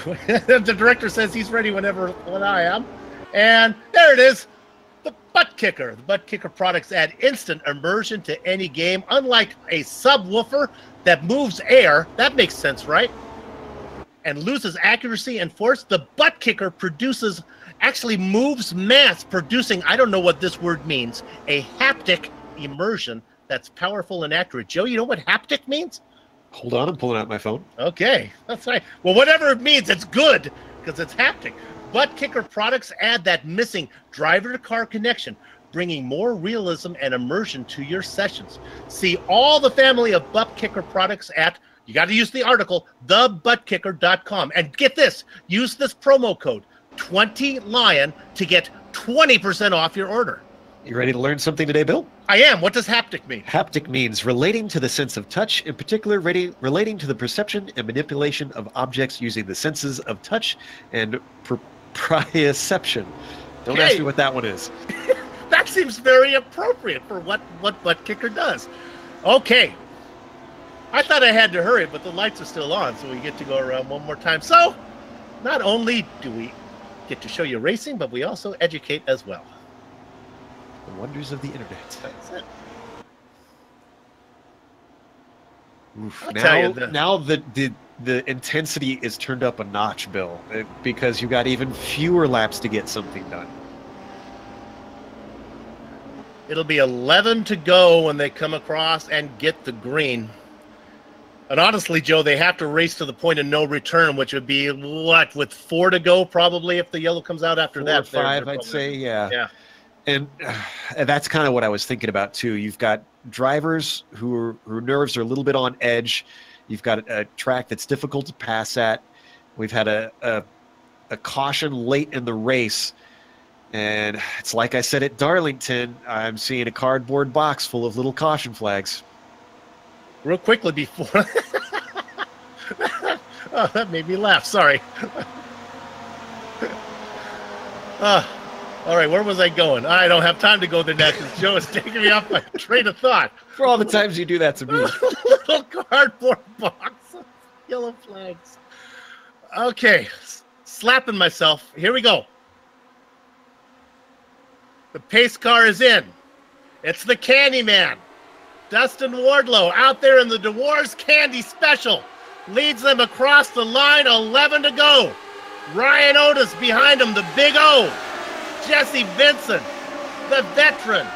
The director says he's ready when I am. And there it is. The Butt Kicker. The Butt Kicker products add instant immersion to any game. Unlike a subwoofer that moves air, that makes sense, right? And loses accuracy and force, the Butt Kicker actually moves mass, producing, I don't know what this word means, a haptic immersion that's powerful and accurate. Joe, you know what haptic means? Hold on, I'm pulling out my phone. Okay, that's right. Well, whatever it means, it's good because it's haptic. Butt Kicker products add that missing driver-to-car connection, bringing more realism and immersion to your sessions. See all the family of Butt Kicker products at, you got to use the article, thebuttkicker.com. And get this, use this promo code, 20LION, to get 20% off your order. You ready to learn something today, Bill? I am. What does haptic mean? Haptic means relating to the sense of touch, in particular relating to the perception and manipulation of objects using the senses of touch and proprioception. Don't ask me what that one is. That seems very appropriate for what Butt Kicker does. Okay. I thought I had to hurry, but the lights are still on, so we get to go around one more time. So, not only do we get to show you racing, but we also educate as well. The wonders of the internet. That's it. Oof. I'll tell you Now the intensity is turned up a notch, Bill, because you got even fewer laps to get something done. It'll be 11 to go when they come across and get the green. And honestly, Joe, they have to race to the point of no return, which would be, what, with 4 to go probably if the yellow comes out after 4 that. or 5, I'd say, yeah. Yeah. And that's kind of what I was thinking about, too. You've got drivers whose nerves are a little bit on edge. You've got a track that's difficult to pass at. We've had a caution late in the race. And it's like I said at Darlington, I'm seeing a cardboard box full of little caution flags. Real quickly before... Oh, that made me laugh. Sorry. All right, where was I going? I don't have time to go there next. Joe is taking me off my train of thought. For all the times you do that to me. Little cardboard box of yellow flags. Okay, slapping myself. Here we go. The pace car is in. It's the Candyman. Dustin Wardlow out there in the DeWars Candy Special. Leads them across the line, 11 to go. Ryan Otis behind him, the Big O. Jesse Vincent, the veteran.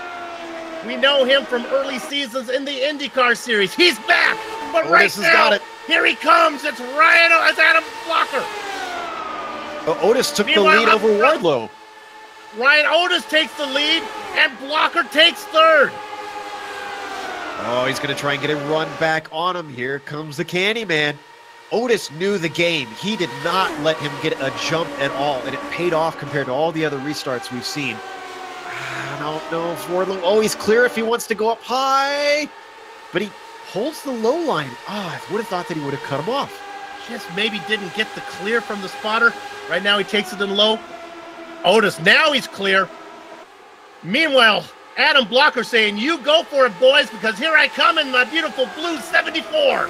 We know him from early seasons in the IndyCar series. He's back, but Otis has got it. Here he comes. It's Ryan Otis, Adam Blocker. Otis took the lead over Wardlow. Ryan Otis takes the lead, and Blocker takes third. Oh, he's going to try and get a run back on him. Here comes the Candyman. Otis knew the game. He did not let him get a jump at all, and it paid off compared to all the other restarts we've seen. I don't know if Wardlow... Oh, he's clear if he wants to go up high, but he holds the low line. Oh, I would have thought that he would have cut him off. Just maybe didn't get the clear from the spotter. Right now he takes it in low. Otis, now he's clear. Meanwhile, Adam Blocker saying, you go for it, boys, because here I come in my beautiful blue 74.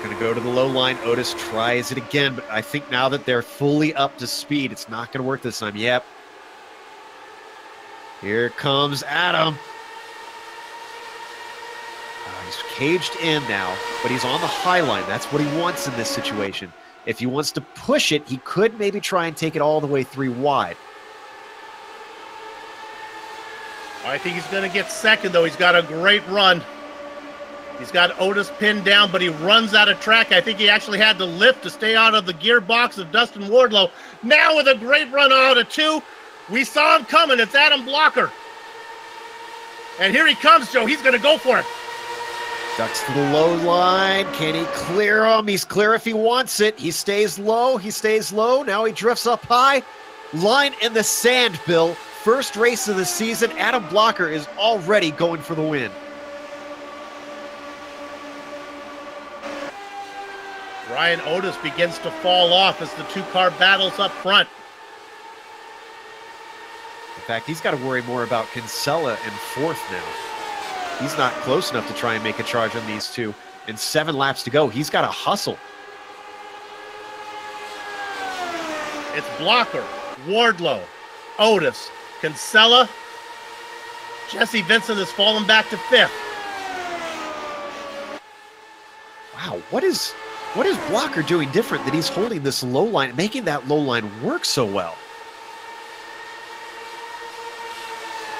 Going to go to the low line. Otis tries it again, but I think now that they're fully up to speed, it's not going to work this time. Yep. Here comes Adam. He's caged in now, but he's on the high line. That's what he wants in this situation. If he wants to push it, he could maybe try and take it all the way 3 wide. I think he's going to get second, though. He's got a great run. He's got Otis pinned down, but he runs out of track. I think he actually had to lift to stay out of the gearbox of Dustin Wardlow. Now with a great run out of 2. We saw him coming. It's Adam Blocker. And here he comes, Joe. He's going to go for it. Ducks to the low line. Can he clear him? He's clear if he wants it. He stays low. He stays low. Now he drifts up high. Line in the sand, Bill. First race of the season. Adam Blocker is already going for the win. Ryan Otis begins to fall off as the 2-car battles up front. In fact, he's got to worry more about Kinsella in 4th now. He's not close enough to try and make a charge on these two. And 7 laps to go. He's got to hustle. It's Blocker, Wardlow, Otis, Kinsella. Jesse Vincent has fallen back to 5th. Wow, what is Blocker doing different that he's holding this low line, making that low line work so well?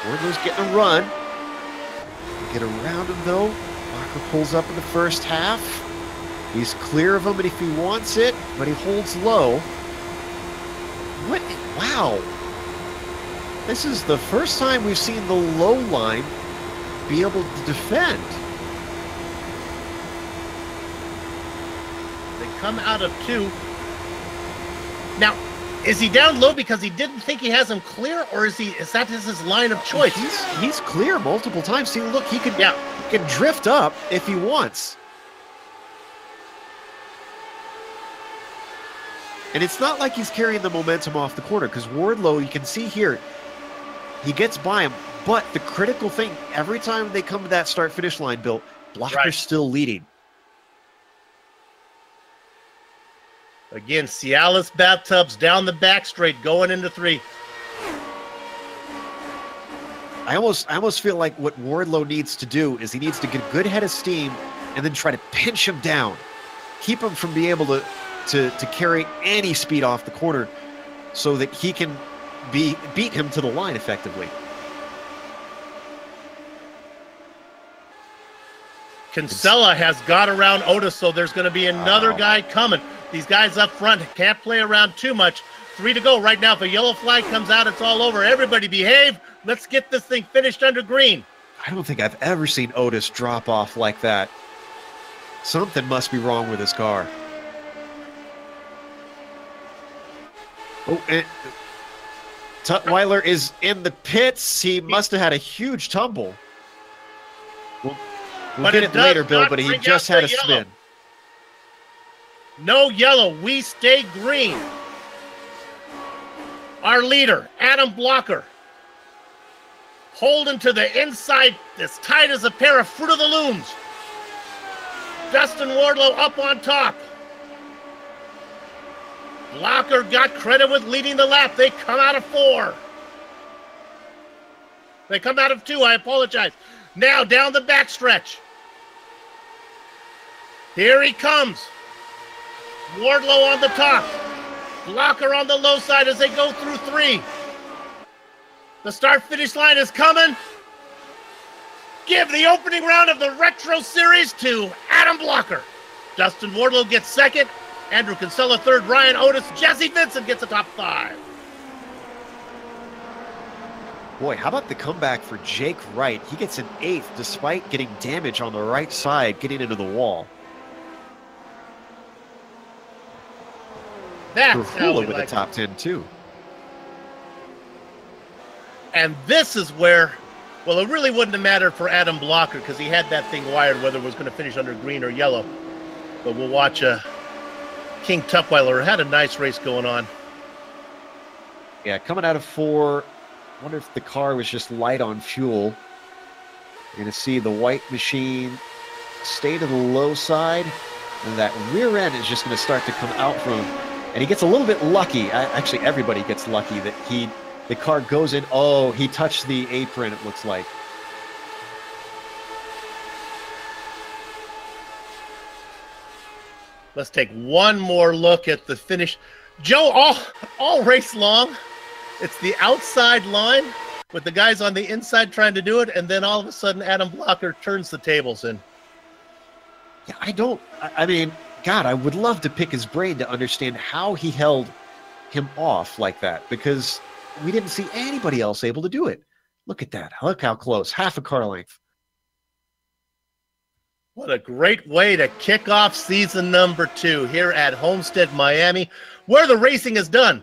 Wardlow's getting a run. Get around him, though. Blocker pulls up in the first half. He's clear of him if he wants it, but he holds low. What? Wow. This is the first time we've seen the low line be able to defend. They come out of 2. Now, is he down low because he didn't think he has him clear, or is that his line of choice? He's clear multiple times. See, look, he can drift up if he wants. And it's not like he's carrying the momentum off the corner, because Wardlow, you can see here, he gets by him. But the critical thing, every time they come to that start-finish line, Bill, Blocker's still leading. Again, Cialis Bathtubs down the back straight, going into 3. I almost feel like what Wardlow needs to do is he needs to get a good head of steam and then try to pinch him down, keep him from being able to carry any speed off the corner so that he can beat him to the line effectively. Kinsella has got around Otis, so there's going to be another guy coming. These guys up front can't play around too much. 3 to go right now. If a yellow flag comes out, it's all over. Everybody behave. Let's get this thing finished under green. I don't think I've ever seen Otis drop off like that. Something must be wrong with his car. Oh, and Tutwiler is in the pits. He must have had a huge tumble. We'll get it later, Bill, but he just had a spin. No yellow. We stay green. Our leader, Adam Blocker, holding to the inside as tight as a pair of Fruit of the Looms. Dustin Wardlow up on top. Blocker got credit with leading the lap. They come out of 4. They come out of 2. I apologize. Now down the backstretch. Here he comes. Wardlow on the top. Blocker on the low side as they go through 3. The start-finish line is coming. Give the opening round of the Retro Series to Adam Blocker. Dustin Wardlow gets second. Andrew Kinsella third. Ryan Otis. Jesse Vincent gets a top 5. Boy, how about the comeback for Jake Wright? He gets an 8th despite getting damage on the right side, getting into the wall. That's how we with like the top 10 too. And this is where, well, it really wouldn't have mattered for Adam Blocker because he had that thing wired whether it was going to finish under green or yellow. But we'll watch King Tutwiler had a nice race going on. Yeah, coming out of 4, I wonder if the car was just light on fuel. You're going to see the white machine stay to the low side, and that rear end is just going to start to come out from him. And he gets a little bit lucky. Actually, everybody gets lucky that the car goes in. Oh, he touched the apron, it looks like. Let's take one more look at the finish. Joe, all race long, it's the outside line with the guys on the inside trying to do it, and then all of a sudden Adam Blocker turns the tables in. Yeah, I mean, God, I would love to pick his brain to understand how he held him off like that, because we didn't see anybody else able to do it. Look at that. Look how close. Half a car length. What a great way to kick off season number 2 here at Homestead, Miami, where the racing is done.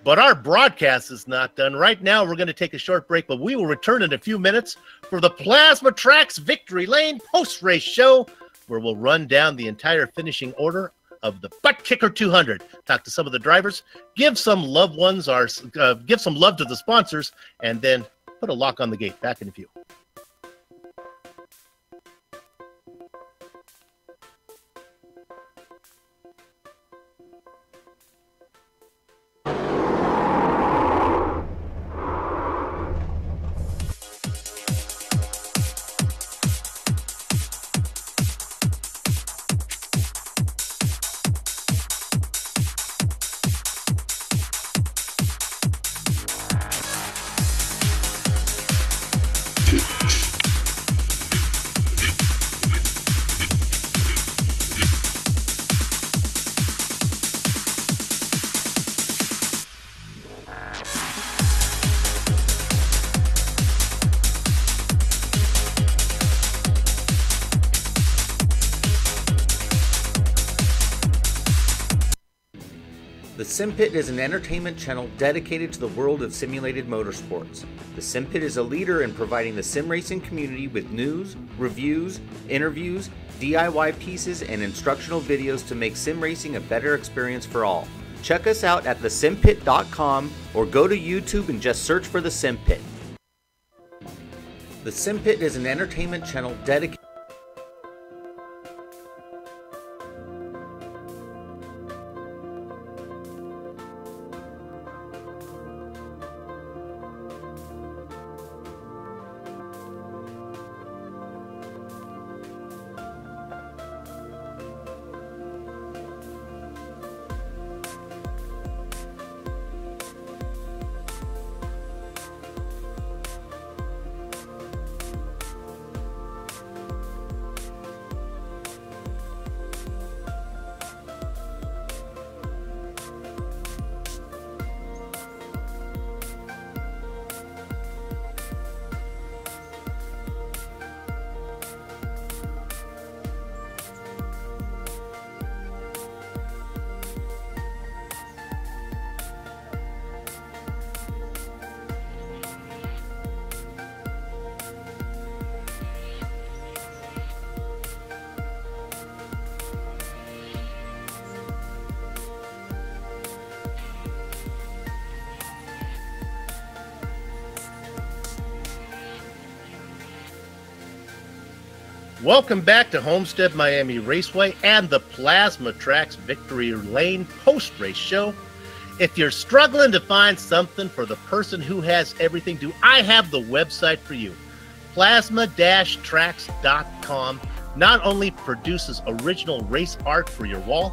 But our broadcast is not done. Right now, we're going to take a short break, but we will return in a few minutes for the Plasma Tracks Victory Lane post-race show, where we'll run down the entire finishing order of the Butt Kicker 200. Talk to some of the drivers, give some love to the sponsors, and then put a lock on the gate. Back in a few. The Sim Pit is an entertainment channel dedicated to the world of simulated motorsports. The Sim Pit is a leader in providing the sim racing community with news, reviews, interviews, DIY pieces, and instructional videos to make sim racing a better experience for all. Check us out at thesimpit.com or go to YouTube and just search for The Sim Pit. The Sim Pit is an entertainment channel dedicated Welcome back to Homestead Miami Raceway and the Plasma Tracks Victory Lane post-race show. If you're struggling to find something for the person who has everything, I have the website for you. Plasma-tracks.com not only produces original race art for your wall,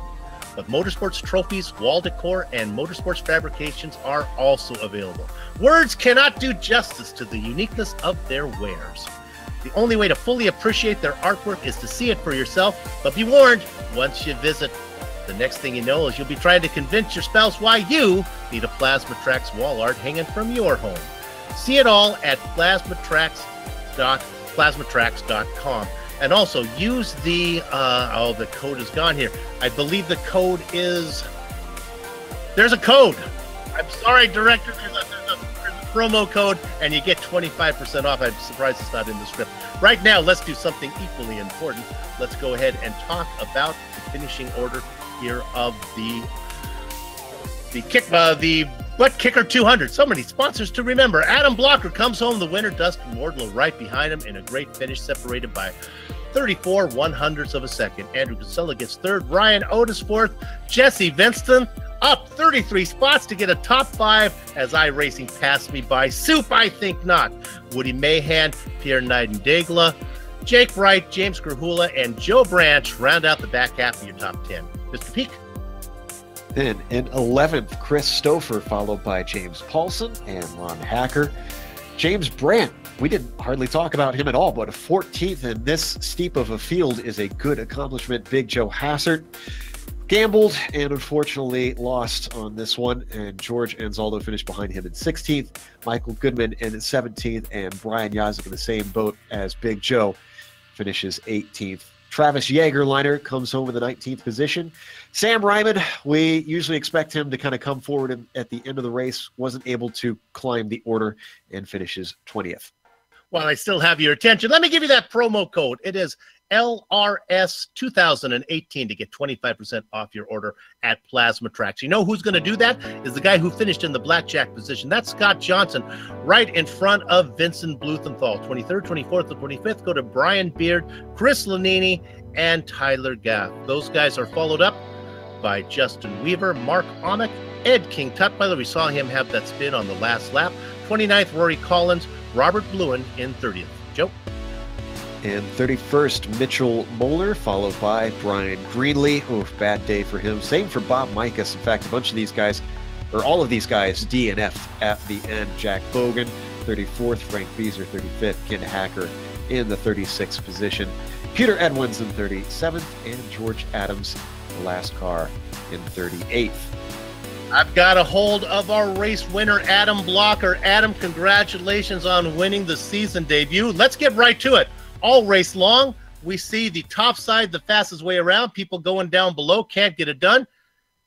but motorsports trophies, wall decor, and motorsports fabrications are also available. Words cannot do justice to the uniqueness of their wares. The only way to fully appreciate their artwork is to see it for yourself, but be warned, once you visit, the next thing you know is you'll be trying to convince your spouse why you need a Plasma Tracks wall art hanging from your home. See it all at plasmatracks.com. And also use the, the code is gone here. I believe the code is, there's a code. I'm sorry, director, there's a promo code, and you get 25% off. I'm surprised it's not in the script. Right now, let's do something equally important. Let's go ahead and talk about the finishing order here of the Butt Kicker 200. So many sponsors to remember. Adam Blocker comes home the winner. Dustin Wardlow right behind him in a great finish, separated by 34 100ths of a second. Andrew Casella gets third. Ryan Otis fourth. Jesse Vinston up 33 spots to get a top 5 as iRacing passed me by. Soup, I think not. Woody Mahan, Pierre Nightingale, Jake Wright, James Grahula, and Joe Branch round out the back half of your top 10. Mr. Peak. Then in 11th, Chris Stouffer, followed by James Paulson and Ron Hacker. James Brandt, we didn't hardly talk about him at all, but a 14th in this steep of a field is a good accomplishment. Big Joe Hassert gambled and unfortunately lost on this one, and George Anzaldo finished behind him in 16th. Michael Goodman in 17th, and Brian Yazik in the same boat as Big Joe finishes 18th. Travis Jagerliner comes home in the 19th position. Sam Ryman, we usually expect him to kind of come forward at the end of the race, wasn't able to climb the order and finishes 20th. While I still have your attention, let me give you that promo code. It is LRS 2018 to get 25% off your order at Plasma Tracks. You know who's going to do that? Is the guy who finished in the blackjack position. That's Scott Johnson, right in front of Vincent Bluthenthal. 23rd, 24th, and 25th go to Brian Beard, Chris Lanini, and Tyler Gaff. Those guys are followed up by Justin Weaver, Mark Amick, Ed King Tutwiler. We saw him have that spin on the last lap. 29th, Rory Collins, Robert Bluen in 30th. Joe? And 31st, Mitchell Moeller, followed by Brian Greenlee. Oof, bad day for him. Same for Bob Mikas. In fact, a bunch of these guys, or all of these guys, DNF'd at the end. Jack Bogan, 34th. Frank Beazer, 35th. Ken Hacker in the 36th position. Peter Edwins in 37th. And George Adams, the last car, in 38th. I've got a hold of our race winner, Adam Blocker. Adam, congratulations on winning the season debut. Let's get right to it. All race long, we see the top side the fastest way around. People going down below can't get it done.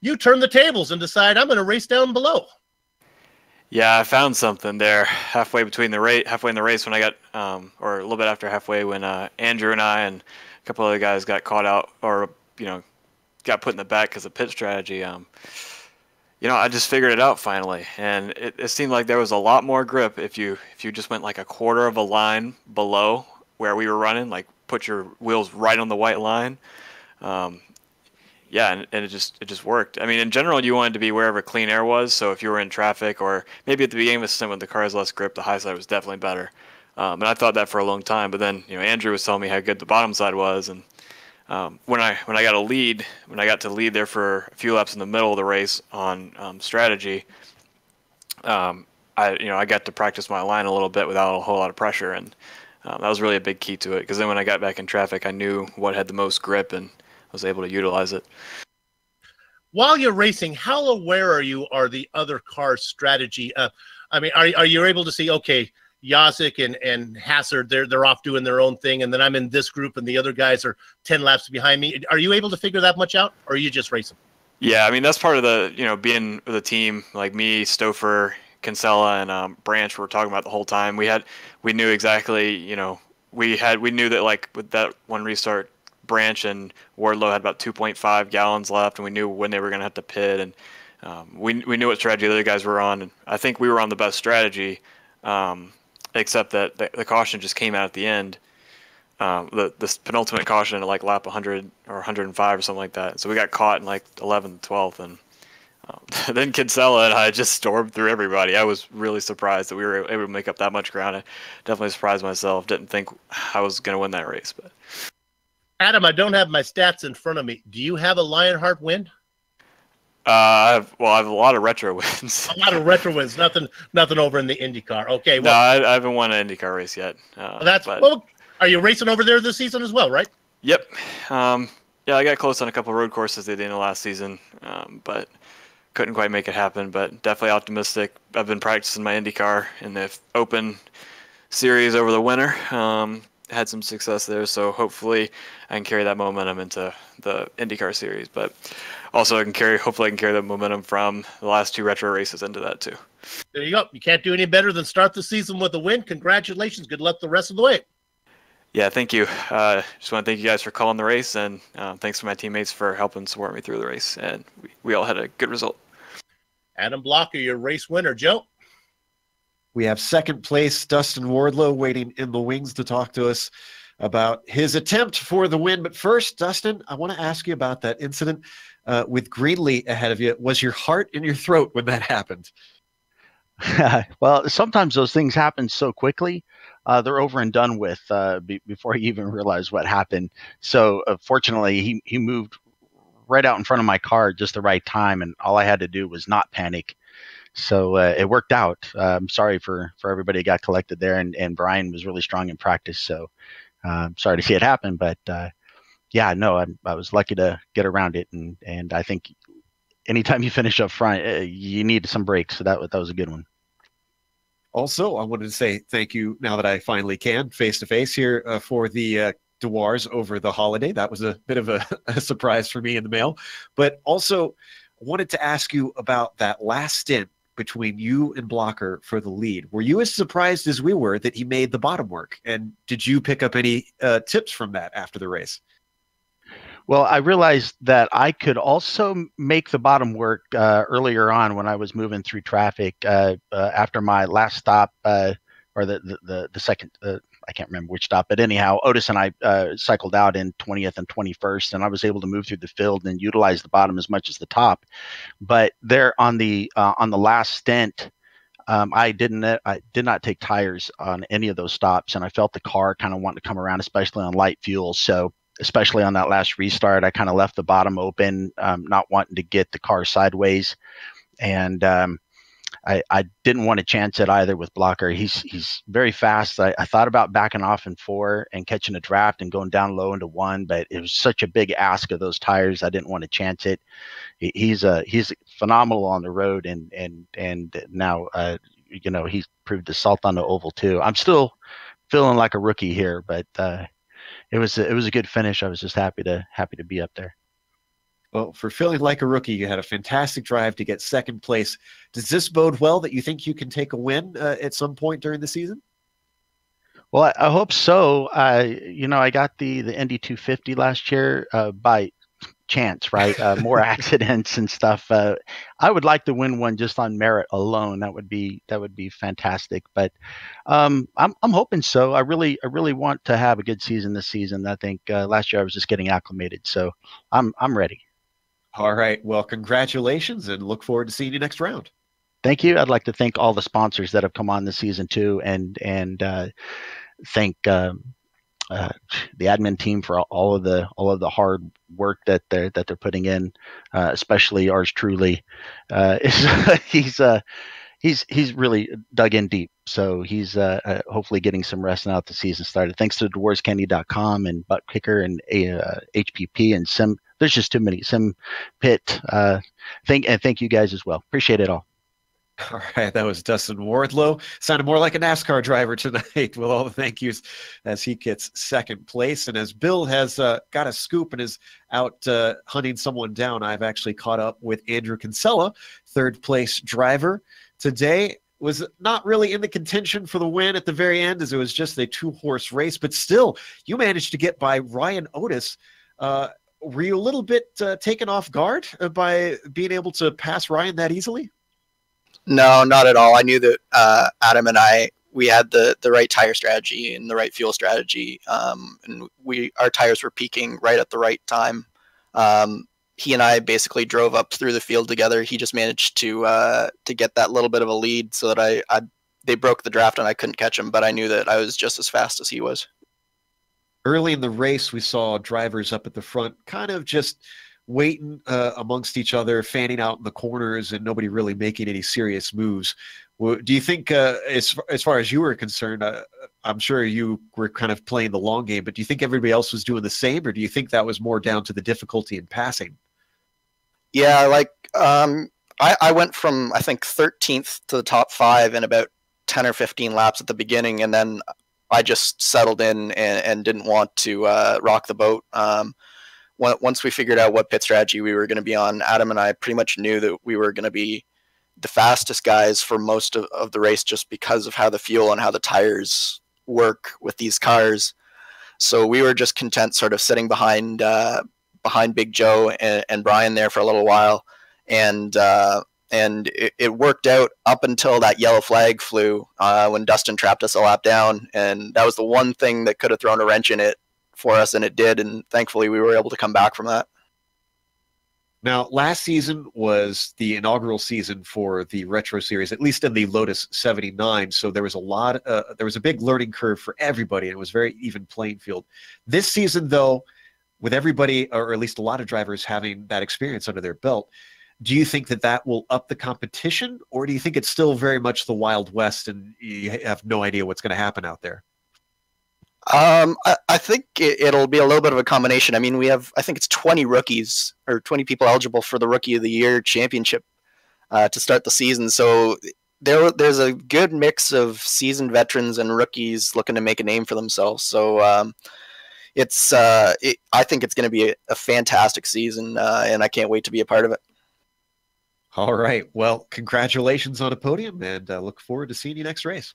You turn the tables and decide, I'm going to race down below. Yeah, I found something there halfway in the race when I got, or a little bit after halfway when Andrew and I and a couple other guys got caught out, or got put in the back because of pit strategy. I just figured it out finally, and it seemed like there was a lot more grip if you just went like a quarter of a line below where we were running, like put your wheels right on the white line. And it just worked. I mean, in general, you wanted to be wherever clean air was. So if you were in traffic, or maybe at the beginning of the stint when the car has less grip, the high side was definitely better. And I thought that for a long time. But then Andrew was telling me how good the bottom side was, and when I got to lead there for a few laps in the middle of the race on strategy, I got to practice my line a little bit without a whole lot of pressure, and that was really a big key to it, because then when I got back in traffic, I knew what had the most grip and was able to utilize it. While you're racing, how aware are the other cars' strategy? Are you able to see, okay, Yazik and Hassard, they're off doing their own thing, and then I'm in this group and the other guys are 10 laps behind me. Are you able to figure that much out, or are you just racing? Yeah, I mean, that's part of the, being with a team like me, Stouffer, Kinsella, and Branch were talking about the whole time. We knew exactly, we knew that, like, with that one restart, Branch and Wardlow had about 2.5 gallons left, and we knew when they were going to have to pit, and we knew what strategy the other guys were on, and I think we were on the best strategy, except that the caution just came out at the end. this penultimate caution at like lap 100 or 105 or something like that. So we got caught in like 11th, 12th, and then Kinsella and I just stormed through everybody. I was really surprised that we were able to make up that much ground. I definitely surprised myself. Didn't think I was going to win that race. But Adam, I don't have my stats in front of me. Do you have a Lionheart win? I have a lot of retro wins. A lot of retro wins. Nothing over in the IndyCar. Okay. Well, no, I haven't won an IndyCar race yet. Well, are you racing over there this season as well, right? Yep. Yeah, I got close on a couple of road courses at the end of last season, but couldn't quite make it happen. But definitely optimistic. I've been practicing my IndyCar in the Open Series over the winter. Had some success there, so hopefully I can carry that momentum into the IndyCar series. But also hopefully I can carry that momentum from the last 2 retro races into that too. There you go. You can't do any better than start the season with a win. Congratulations. Good luck the rest of the way. Yeah, thank you. Just want to thank you guys for calling the race, and thanks to my teammates for helping support me through the race. And we all had a good result. Adam Blocker, your race winner. Joe? We have second place Dustin Wardlow waiting in the wings to talk to us about his attempt for the win. But first, Dustin, I want to ask you about that incident with Greenlee ahead of you. Was your heart in your throat when that happened? Well, sometimes those things happen so quickly. They're over and done with before you even realize what happened. So fortunately, he moved right out in front of my car at just the right time, and all I had to do was not panic. So it worked out. I'm sorry for everybody who got collected there, and Brian was really strong in practice. So sorry to see it happen, but yeah, no, I was lucky to get around it, and I think anytime you finish up front, you need some breaks. So that was a good one. Also, I wanted to say thank you now that I finally can face-to-face here for the Dewars over the holiday. That was a bit of a surprise for me in the mail. But also wanted to ask you about that last stint between you and Blocker for the lead. Were you as surprised as we were that he made the bottom work? And did you pick up any tips from that after the race? Well, I realized that I could also make the bottom work earlier on when I was moving through traffic after my last stop or the second, I can't remember which stop, but anyhow, Otis and I cycled out in 20th and 21st, and I was able to move through the field and utilize the bottom as much as the top. But there on the last stint, I did not take tires on any of those stops, and I felt the car kind of wanting to come around, especially on light fuel. So especially on that last restart, I kind of left the bottom open, not wanting to get the car sideways. And I didn't want to chance it either with Blocker. He's very fast. I thought about backing off in 4 and catching a draft and going down low into 1, but it was such a big ask of those tires. I didn't want to chance it. He's phenomenal on the road, and now he's proved the salt on the oval too. I'm still feeling like a rookie here, but it was a good finish. I was just happy to be up there. Well, for feeling like a rookie, you had a fantastic drive to get second place. Does this bode well that you think you can take a win at some point during the season? Well, I hope so. I got the Indy 250 last year by chance, right? More accidents and stuff. I would like to win one just on merit alone. That would be fantastic. But I'm hoping so. I really want to have a good season this season. I think last year I was just getting acclimated, so I'm ready. All right. Well, congratulations, and look forward to seeing you next round. Thank you. I'd like to thank all the sponsors that have come on this season too, and thank the admin team for all of the hard work that they're putting in, especially ours truly. He's really dug in deep, so he's hopefully getting some rest now that the season started. Thanks to DewarsCandy.com and Butt Kicker and HPP and Sim. There's just too many. Sim Pit. Thank you guys as well. Appreciate it all. All right, that was Dustin Wardlow. Sounded more like a NASCAR driver tonight with all the thank yous as he gets second place. And as Bill has got a scoop and is out hunting someone down, I've actually caught up with Andrew Kinsella, third place driver. Today was not really in the contention for the win at the very end, as it was just a 2-horse race. But still, you managed to get by Ryan Otis. Were you a little bit taken off guard by being able to pass Ryan that easily? No, not at all. I knew that Adam and I we had the right tire strategy and the right fuel strategy, and our tires were peaking right at the right time. He and I basically drove up through the field together. He just managed to get that little bit of a lead so that they broke the draft and I couldn't catch him, but I knew that I was just as fast as he was. Early in the race, we saw drivers up at the front kind of just waiting amongst each other, fanning out in the corners, and nobody really making any serious moves. Do you think, as far as you were concerned, I'm sure you were kind of playing the long game, but do you think everybody else was doing the same, or do you think that was more down to the difficulty in passing? Yeah, like I went from, I think, 13th to the top 5 in about 10 or 15 laps at the beginning, and then I just settled in and didn't want to rock the boat. Once we figured out what pit strategy we were going to be on, Adam and I pretty much knew that we were going to be the fastest guys for most of the race just because of how the fuel and how the tires work with these cars. So we were just content sort of sitting behind Big Joe and Brian there for a little while. And it worked out up until that yellow flag flew when Dustin trapped us a lap down. And that was the one thing that could have thrown a wrench in it for us, and it did. And thankfully we were able to come back from that. Now, last season was the inaugural season for the Retro Series, at least in the Lotus 79. So there was a big learning curve for everybody, and it was very even playing field. This season, though, with everybody, or at least a lot of drivers having that experience under their belt, do you think that will up the competition, or do you think it's still very much the Wild West and you have no idea what's going to happen out there? I think it'll be a little bit of a combination. I mean, we have, I think it's 20 rookies or 20 people eligible for the Rookie of the Year championship to start the season. So there's a good mix of seasoned veterans and rookies looking to make a name for themselves. So I think it's going to be a fantastic season, and I can't wait to be a part of it. All right. Well, congratulations on a podium, and look forward to seeing you next race.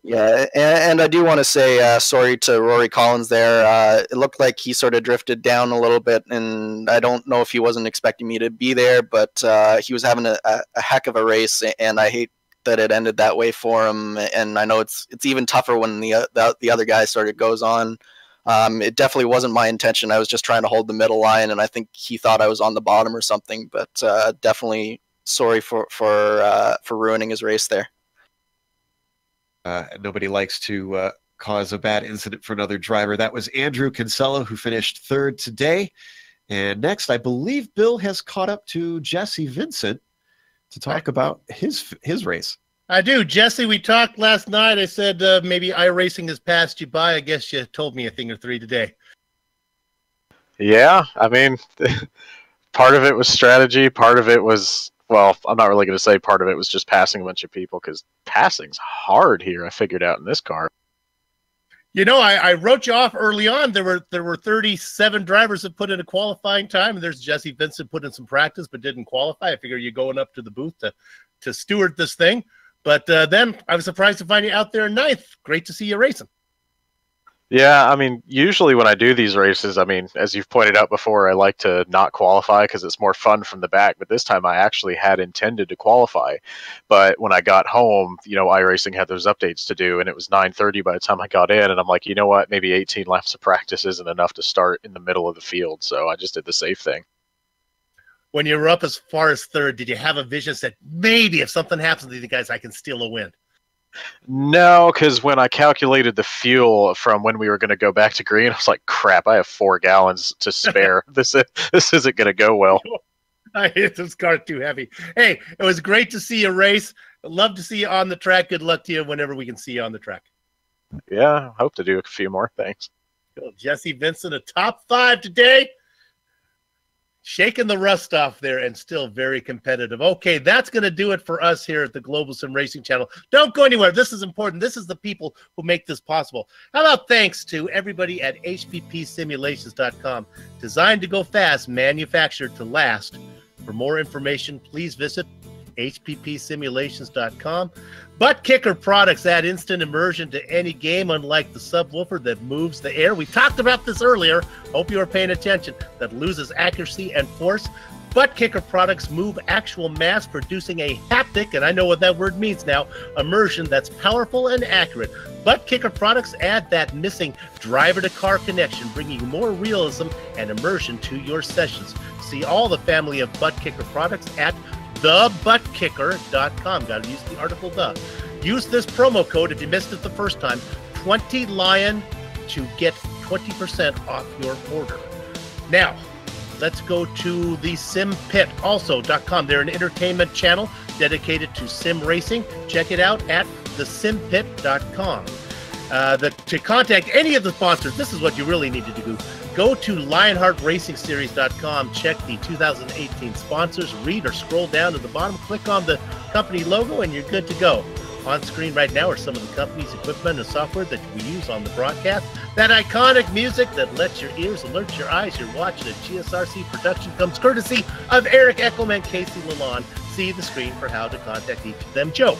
Yeah, and I do want to say sorry to Rory Collins there. It looked like he sort of drifted down a little bit, and I don't know if he wasn't expecting me to be there, but he was having a heck of a race, and I hate that it ended that way for him. And I know it's even tougher when the other guy sort of goes on. It definitely wasn't my intention. I was just trying to hold the middle line, and I think he thought I was on the bottom or something. But definitely sorry for ruining his race there. Nobody likes to cause a bad incident for another driver. That was Andrew Kinsella, who finished 3rd today. And next, I believe Bill has caught up to Jesse Vincent to talk about his race. I do. Jesse, we talked last night. I said maybe iRacing has passed you by. I guess you told me a thing or three today. Yeah, I mean, part of it was strategy. Part of it was, well, I'm not really going to say part of it was just passing a bunch of people, because passing's hard here, I figured out in this car. You know, I wrote you off early on. There were 37 drivers that put in a qualifying time, and there's Jesse Vincent put in some practice but didn't qualify. I figure you're going up to the booth to steward this thing. But then I was surprised to find you out there in 9th. Great to see you racing. Yeah, I mean, usually when I do these races, I mean, as you've pointed out before, I like to not qualify because it's more fun from the back. But this time I actually had intended to qualify. But when I got home, you know, iRacing had those updates to do, and it was 9:30 by the time I got in. And I'm like, you know what, maybe 18 laps of practice isn't enough to start in the middle of the field. So I just did the safe thing. When you were up as far as 3rd, did you have a vision that maybe if something happens to these guys, I can steal a win? No, because when I calculated the fuel from when we were going to go back to green, I was like, crap, I have 4 gallons to spare. This isn't going to go well. I hit this car too heavy. Hey, it was great to see you race. I'd love to see you on the track. Good luck to you whenever we can see you on the track. Yeah, hope to do a few more things. Jesse Vincent, a top 5 today. Shaking the rust off there and still very competitive. Okay, that's going to do it for us here at the Global SimRacing Channel. Don't go anywhere. This is important. This is the people who make this possible. How about thanks to everybody at hppsimulations.com. Designed to go fast, manufactured to last. For more information, please visit hppsimulations.com. Butt Kicker products add instant immersion to any game, unlike the subwoofer that moves the air. We talked about this earlier. Hope you were paying attention. That loses accuracy and force. Butt Kicker products move actual mass, producing a haptic, and I know what that word means now, immersion that's powerful and accurate. Butt Kicker products add that missing driver-to-car connection, bringing more realism and immersion to your sessions. See all the family of Butt Kicker products at thebuttkicker.com. Got to use the article the. Use this promo code if you missed it the first time, 20Lion, to get 20% off your order. Now, let's go to the simpit.com. They're an entertainment channel dedicated to sim racing. Check it out at thesimpit.com. To contact any of the sponsors, this is what you really need to do. Go to LionheartRacingSeries.com, check the 2018 sponsors, read or scroll down to the bottom, click on the company logo, and you're good to go. On screen right now are some of the company's equipment and software that we use on the broadcast. That iconic music that lets your ears alert your eyes. You're watching a GSRC production comes courtesy of Eric Eckelman, Casey Lalonde. See the screen for how to contact each of them. Joe.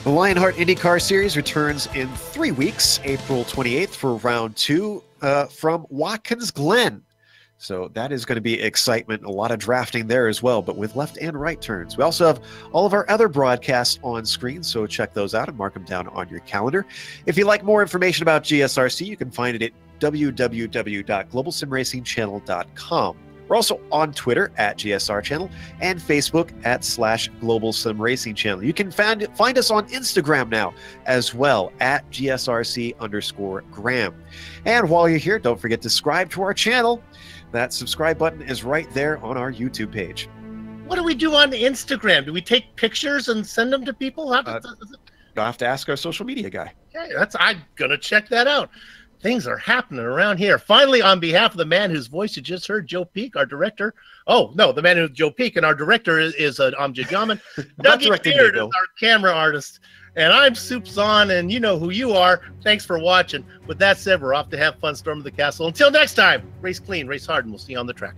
The Lionheart IndyCar Series returns in 3 weeks, April 28th for round 2 from Watkins Glen. So that is going to be excitement, a lot of drafting there as well, but with left and right turns. We also have all of our other broadcasts on screen, so check those out and mark them down on your calendar. If you'd like more information about GSRC, you can find it at www.globalsimracingchannel.com. We're also on Twitter at GSR Channel and Facebook at /Global Sim Racing Channel. You can find us on Instagram now as well at GSRC_Graham. And while you're here, don't forget to subscribe to our channel. That subscribe button is right there on our YouTube page. What do we do on Instagram? Do we take pictures and send them to people? You'll have to ask our social media guy. Okay, I'm going to check that out. Things are happening around here. Finally, on behalf of the man whose voice you just heard, Joe Peak, our director. Oh, no, the man who's Joe Peak, and our director is Amjad Yaman. Dougie Beard is our camera artist. And I'm Soup Zahn, and you know who you are. Thanks for watching. With that said, we're off to have fun storming the castle. Until next time, race clean, race hard, and we'll see you on the track.